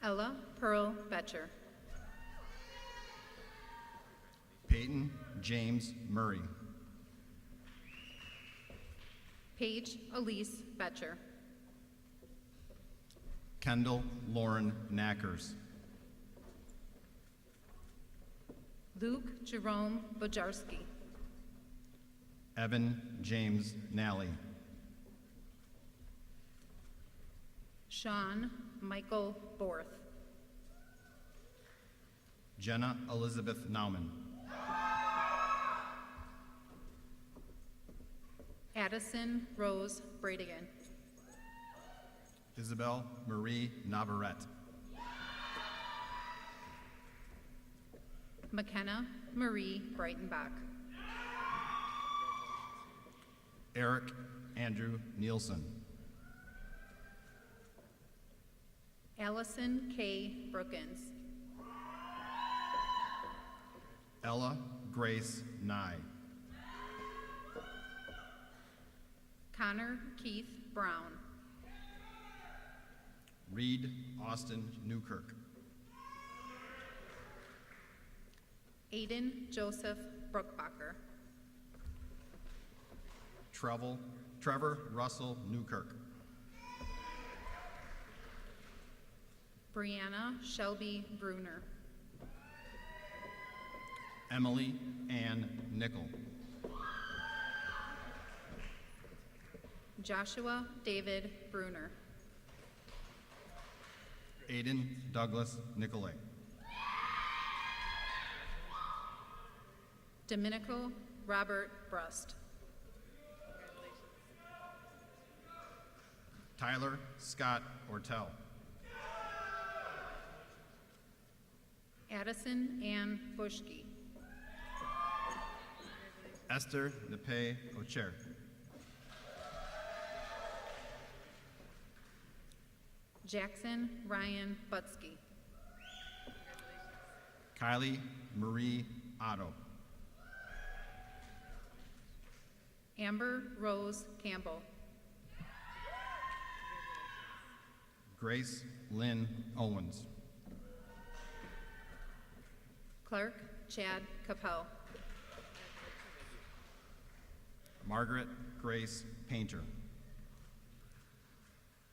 Ella Pearl Betcher. Peyton James Murray. Paige Elise Betcher. Kendall Lauren Knackers. Luke Jerome Bojarski. Evan James Nally. Sean Michael Borth. Jenna Elizabeth Nauman. Addison Rose Bradigan. Isabel Marie Navarrete. McKenna Marie Breitenbach. Eric Andrew Nielsen. Allison K. Brookins. Ella Grace Nye. Connor Keith Brown. Reed Austin Newkirk. Aiden Joseph Brookbacher. Trevor Russell Newkirk. Brianna Shelby Bruner. Emily Ann Nickel. Joshua David Bruner. Aiden Douglas Nicolay. Domenico Robert Brust. Tyler Scott Ortel. Addison Ann Bushke. Esther Nepe Ocher. Jackson Ryan Butsky. Kylie Marie Otto. Amber Rose Campbell. Grace Lynn Owens. Clark Chad Capel. Margaret Grace Painter.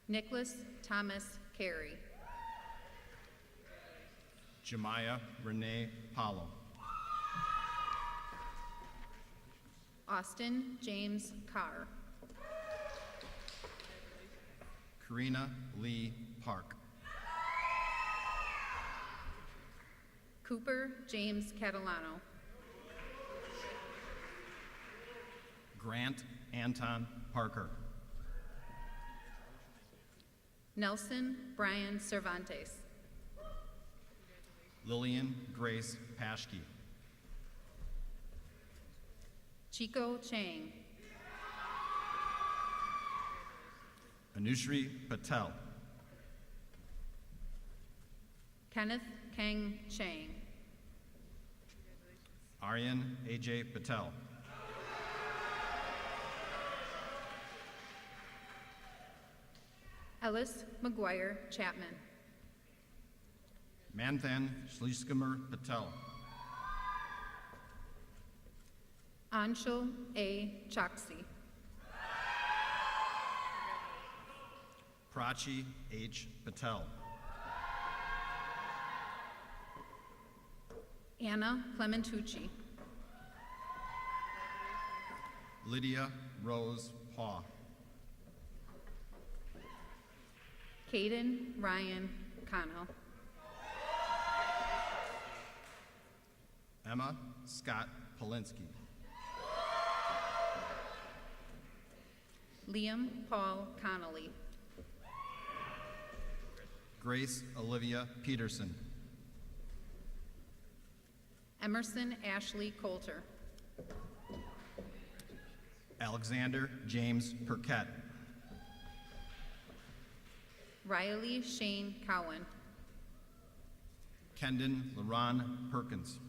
Nicholas Thomas Carey. Jemiah Renee Paulo. Austin James Carr. Karina Lee Park. Cooper James Catalano. Grant Anton Parker. Nelson Brian Cervantes. Lillian Grace Paschke. Chico Chang. Anushri Patel. Kenneth Kang Chang. Aryan AJ Patel. Ellis McGuire Chapman. Manthan Shliskamer Patel. Anshul A. Choksi. Prachi H. Patel. Anna Clementucci. Lydia Rose Paw. Caden Ryan Connell. Emma Scott Polinsky. Liam Paul Connolly. Grace Olivia Peterson. Emerson Ashley Coulter. Alexander James Perquette. Riley Shane Cowan. Kendon LaRon Perkins.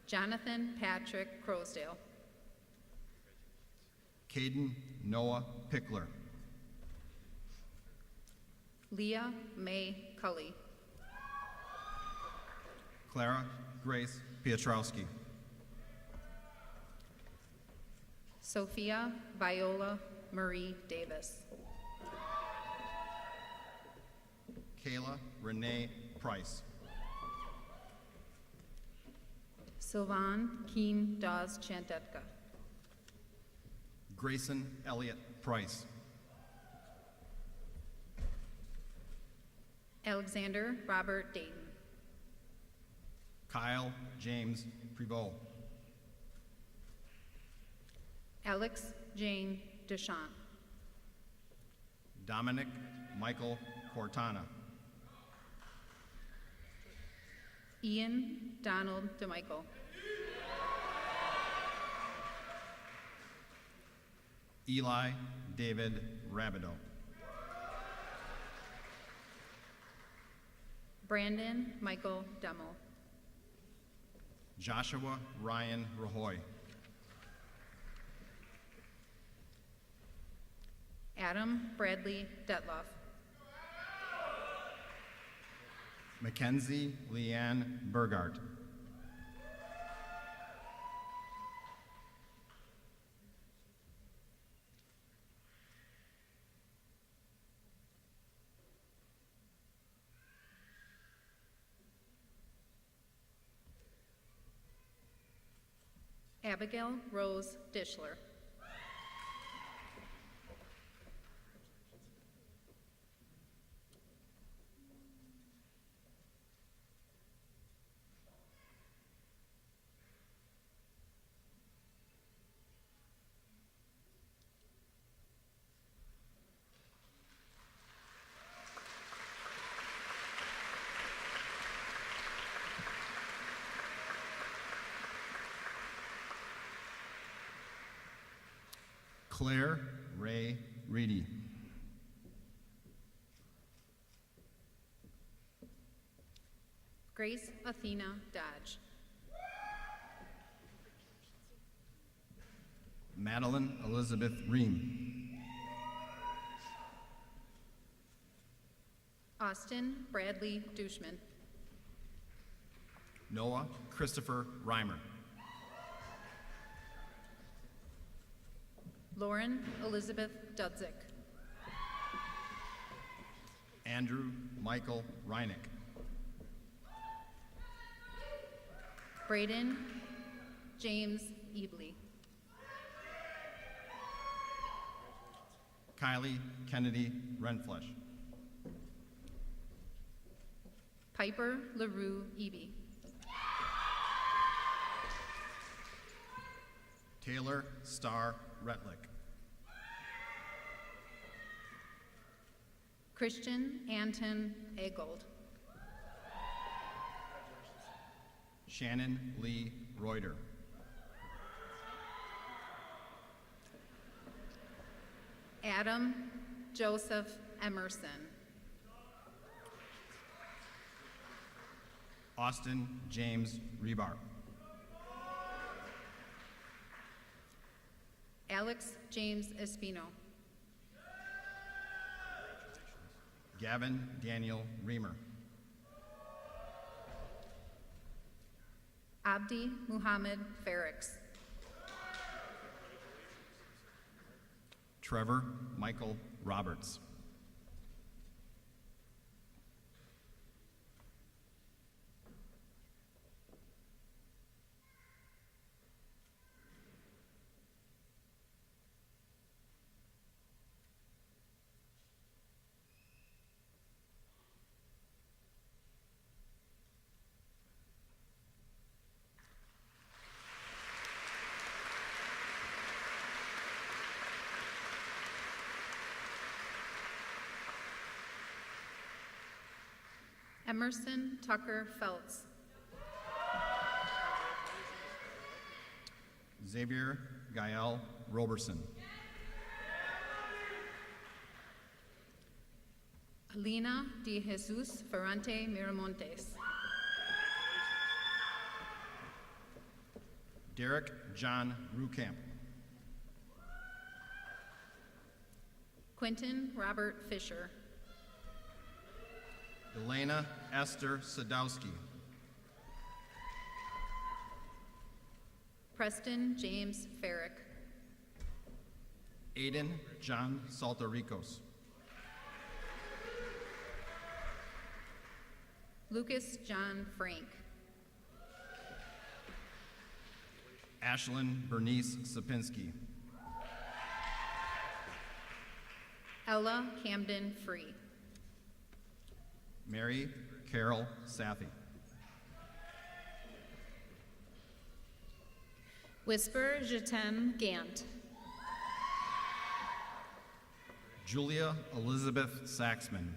Jonathan Patrick Crosdale. Caden Noah Pickler. Leah May Cully. Clara Grace Piotrowski. Sophia Viola Marie Davis. Kayla Renee Price. Sylvan Keen Dawes Chantetka. Grayson Elliott Price. Alexander Robert Dayton. Kyle James Prevost. Alex Jane Deschamps. Dominic Michael Cortana. Ian Donald DeMichael. Eli David Rabideau. Brandon Michael Demmel. Joshua Ryan Rahoy. Adam Bradley Detloff. Mackenzie Leanne Burgart. Abigail Rose Dishler. Claire Ray Reedy. Grace Athena Dodge. Madeline Elizabeth Ream. Austin Bradley Dushman. Noah Christopher Reimer. Lauren Elizabeth Dudzik. Andrew Michael Reinick. Braden James Ebley. Kylie Kennedy Renflesh. Piper LaRue Eby. Taylor Starr Retlick. Christian Anton Egold. Shannon Lee Reuter. Adam Joseph Emerson. Austin James Rebar. Alex James Espino. Gavin Daniel Reamer. Abdi Muhammad Farrix. Trevor Michael Roberts. Emerson Tucker Feltz. Xavier Gael Roberson. Alina de Jesus Ferrante Miramontes. Derek John Rukamp. Quentin Robert Fisher. Elena Esther Sadowski. Preston James Farrick. Aiden John Saltaricos. Lucas John Frank. Ashlyn Bernice Sapinski. Ella Camden Free. Mary Carol Sathi. Whisper Jetem Gant. Julia Elizabeth Saxman.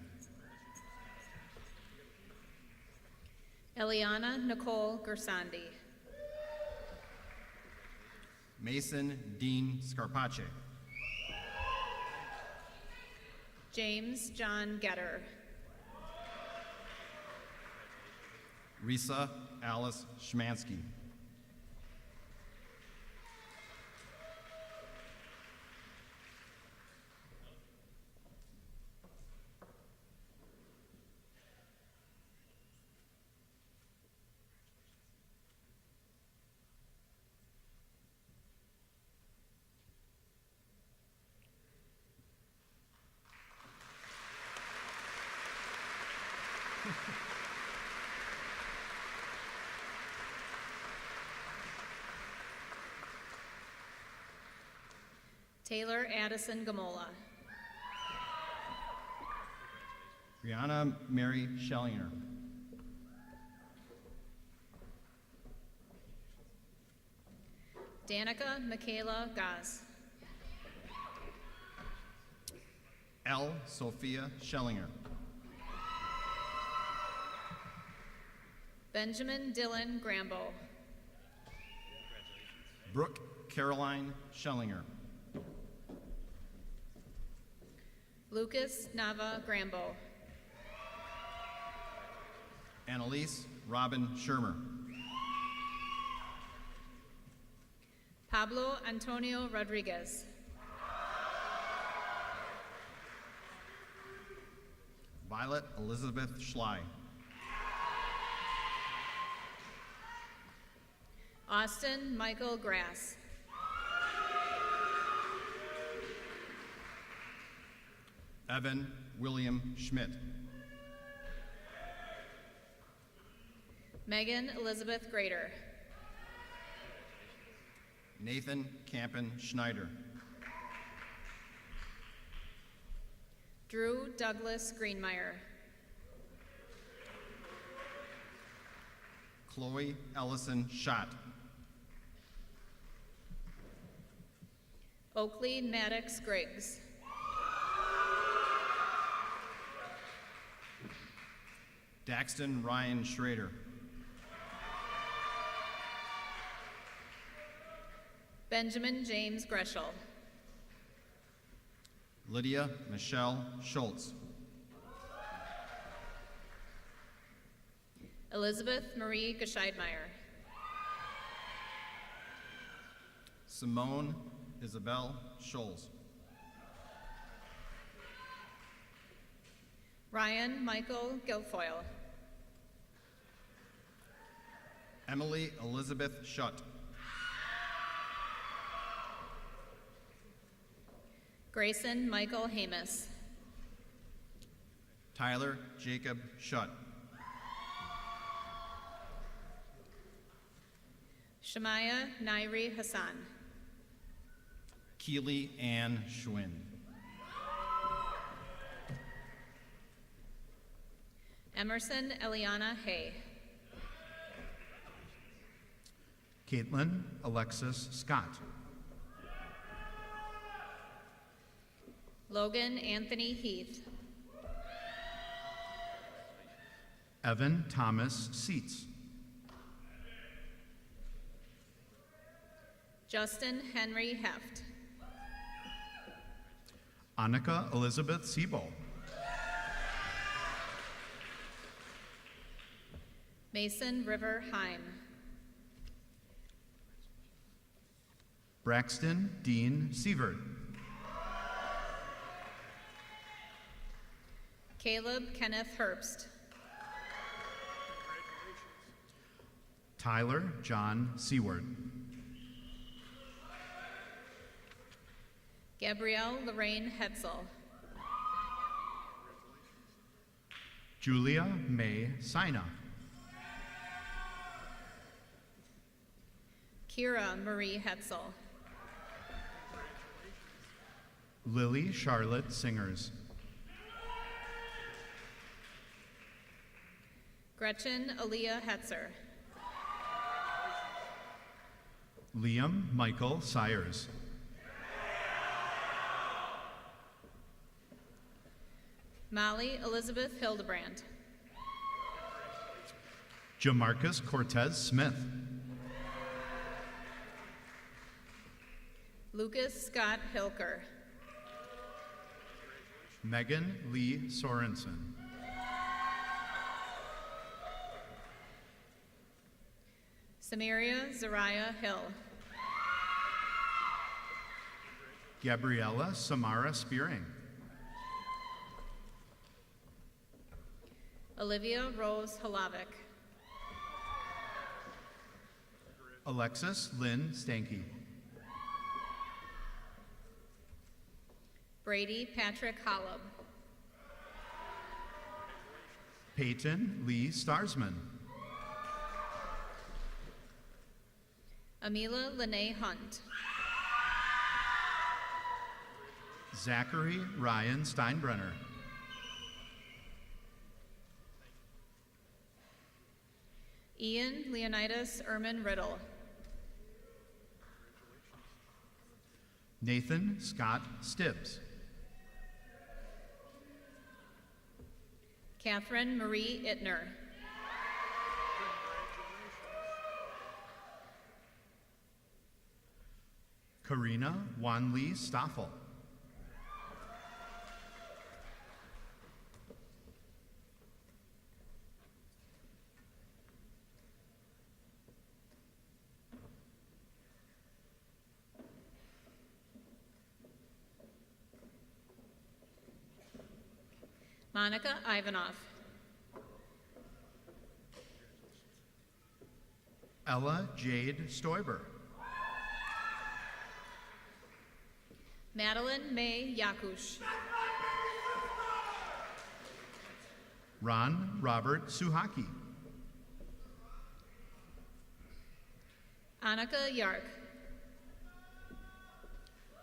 Eliana Nicole Gersandi. Mason Dean Scarpace. James John Getter. Risa Alice Schmansky. Taylor Addison Gamola. Brianna Mary Schellinger. Danica Michaela Gaz. L. Sophia Schellinger. Benjamin Dylan Grambo. Brooke Caroline Schellinger. Lucas Nava Grambo. Annalise Robin Shermer. Pablo Antonio Rodriguez. Violet Elizabeth Schley. Austin Michael Grass. Evan William Schmidt. Megan Elizabeth Grader. Nathan Campen Schneider. Drew Douglas Greenmeyer. Chloe Ellison Schott. Oakley Maddox Griggs. Daxton Ryan Schrader. Benjamin James Greschel. Lydia Michelle Schultz. Elizabeth Marie Gescheidmeyer. Simone Isabel Scholes. Ryan Michael Guilfoyle. Emily Elizabeth Shutt. Grayson Michael Hamus. Tyler Jacob Shutt. Shemaya Nairi Hassan. Keely Ann Schwinn. Emerson Eliana Hay. Caitlin Alexis Scott. Logan Anthony Heath. Evan Thomas Seats. Justin Henry Heft. Annika Elizabeth Siebel. Mason River Heim. Braxton Dean Sievert. Caleb Kenneth Herbst. Tyler John Seward. Gabrielle Lorraine Hetzel. Julia May Sina. Kira Marie Hetzel. Lily Charlotte Singers. Gretchen Aaliyah Hetzer. Liam Michael Sires. Molly Elizabeth Hildebrand. Jamarcus Cortez Smith. Lucas Scott Hilker. Megan Lee Sorensen. Samaria Zariah Hill. Gabriella Samara Spearing. Olivia Rose Halavic. Alexis Lynn Stanky. Brady Patrick Holub. Peyton Lee Starsman. Amila Lene Hunt. Zachary Ryan Steinbrenner. Ian Leonidas Erman Riddle. Nathan Scott Stibbs. Catherine Marie Ittner. Karina Wanli Stoffel. Monica Ivanov. Ella Jade Stoiber. Madeline May Yakush. Ron Robert Suhaki. Annika Yark.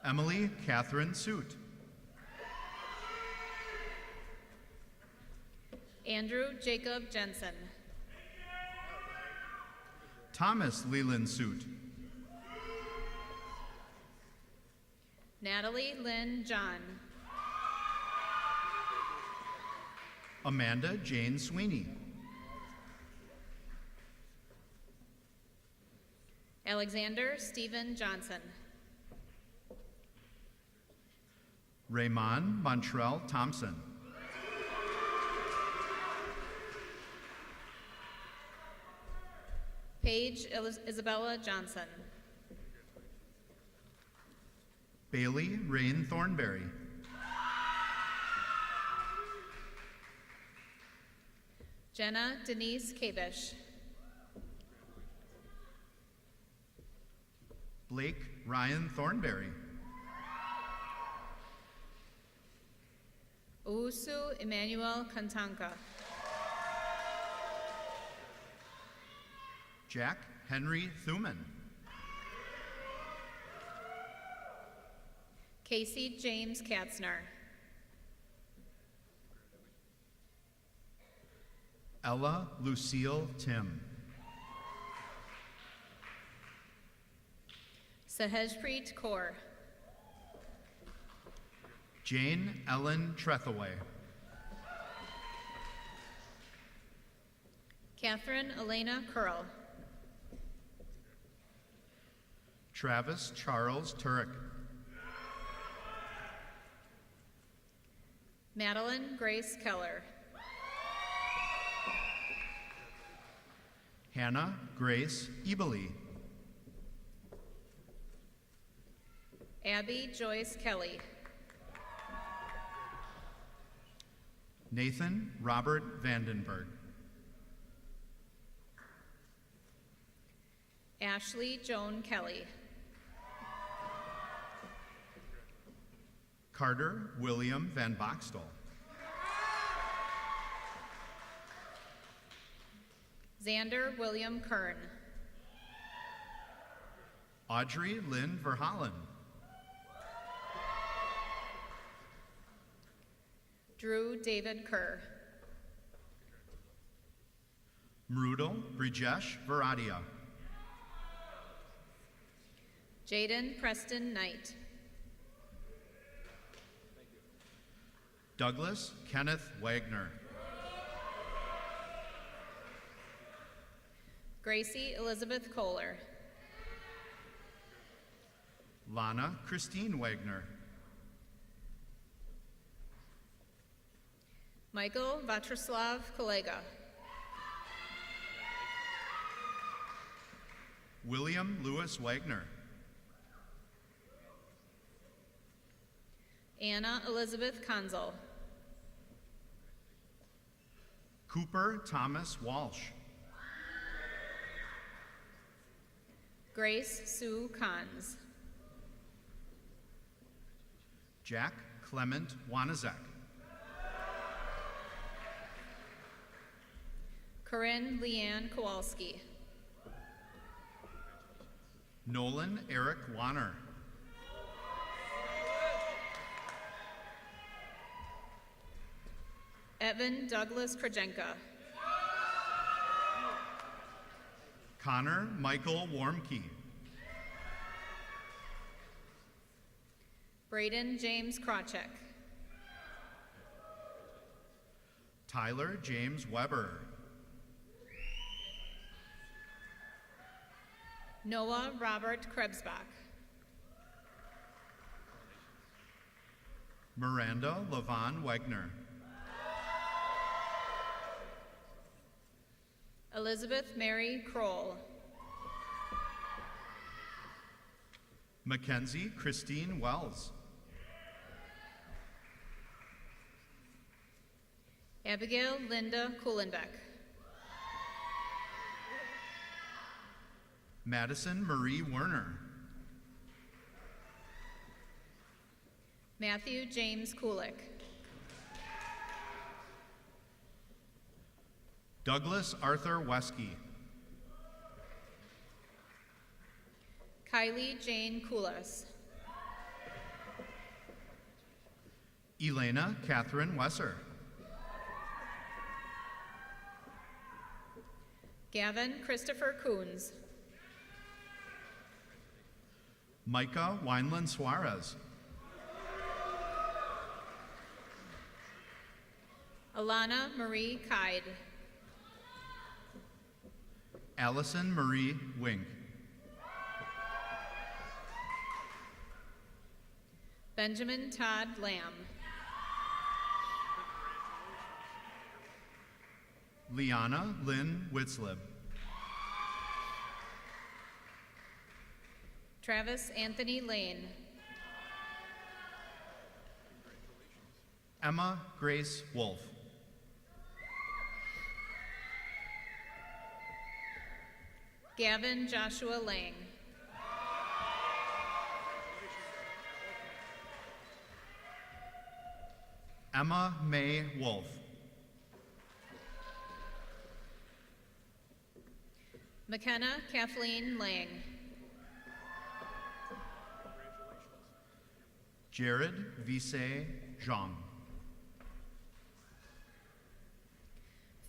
Emily Catherine Suit. Andrew Jacob Jensen. Thomas Leland Suit. Natalie Lynn John. Amanda Jane Sweeney. Alexander Stephen Johnson. Raymond Montrell Thompson. Paige Isabella Johnson. Bailey Rain Thornberry. Jenna Denise Kavish. Blake Ryan Thornberry. Owusu Emmanuel Kantanka. Jack Henry Thuman. Casey James Katzner. Ella Lucille Tim. Sahejpreet Kaur. Jane Ellen Trethaway. Catherine Elena Curl. Travis Charles Turek. Madeline Grace Keller. Hannah Grace Ebely. Abby Joyce Kelly. Nathan Robert Vandenberg. Ashley Joan Kelly. Carter William Van Boxtel. Xander William Kern. Audrey Lynn Verhallen. Drew David Kerr. Mrudal Brijesh Varadia. Jaden Preston Knight. Douglas Kenneth Wagner. Gracie Elizabeth Kohler. Lana Christine Wagner. Michael Vatroslav Kolega. William Lewis Wagner. Anna Elizabeth Konzel. Cooper Thomas Walsh. Grace Sue Cons. Jack Clement Wanazek. Corinne Leanne Kowalski. Nolan Eric Wanner. Evan Douglas Krajenka. Connor Michael Warmke. Braden James Krawcheck. Tyler James Weber. Noah Robert Krebsbach. Miranda Levon Wagner. Elizabeth Mary Kroll. Mackenzie Christine Wells. Abigail Linda Kuhlenbeck. Madison Marie Werner. Matthew James Kulik. Douglas Arthur Wesky. Kylie Jane Kulas. Elena Catherine Wesser. Gavin Christopher Coons. Micah Wineland Suarez. Alana Marie Kide. Allison Marie Wink. Benjamin Todd Lamb. Liana Lynn Witzlib. Travis Anthony Lane. Emma Grace Wolf. Gavin Joshua Lang. Emma May Wolf. McKenna Kathleen Lang. Jared Vise Zhang.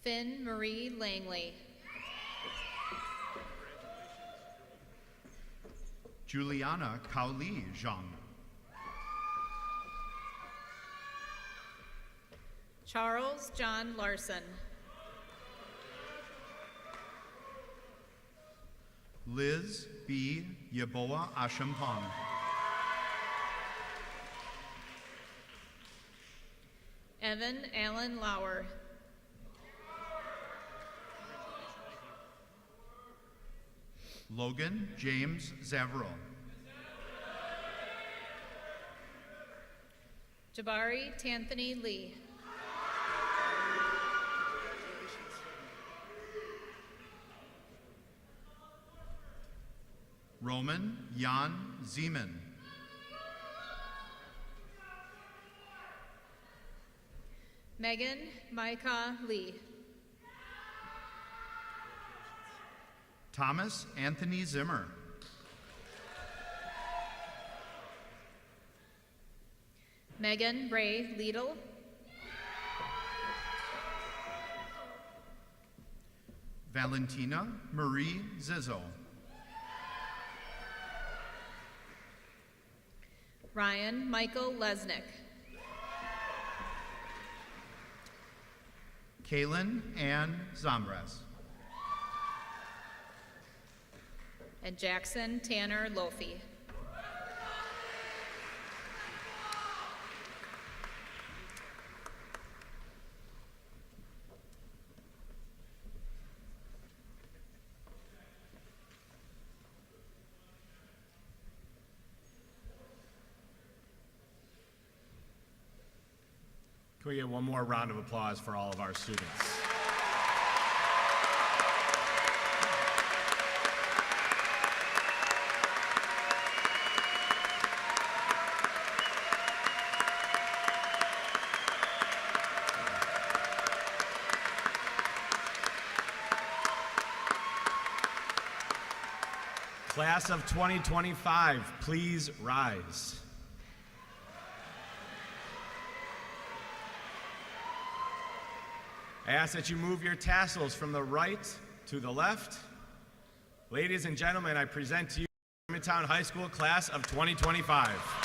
Finn Marie Langley. Juliana Kaoli Zhang. Charles John Larson. Liz B. Yaboa Ashampong. Evan Allen Lauer. Logan James Zavro. Jabari Tanthony Lee. Roman Jan Zeman. Megan Micah Lee. Thomas Anthony Zimmer. Megan Ray Liedl. Valentina Marie Zizzo. Ryan Michael Lesnick. Kaylin Ann Zomres. And Jackson Tanner Lofi. Can we get one more round of applause for all of our students? Class of 2025, please rise. I ask that you move your tassels from the right to the left. Ladies and gentlemen, I present to you the Germantown High School Class of 2025.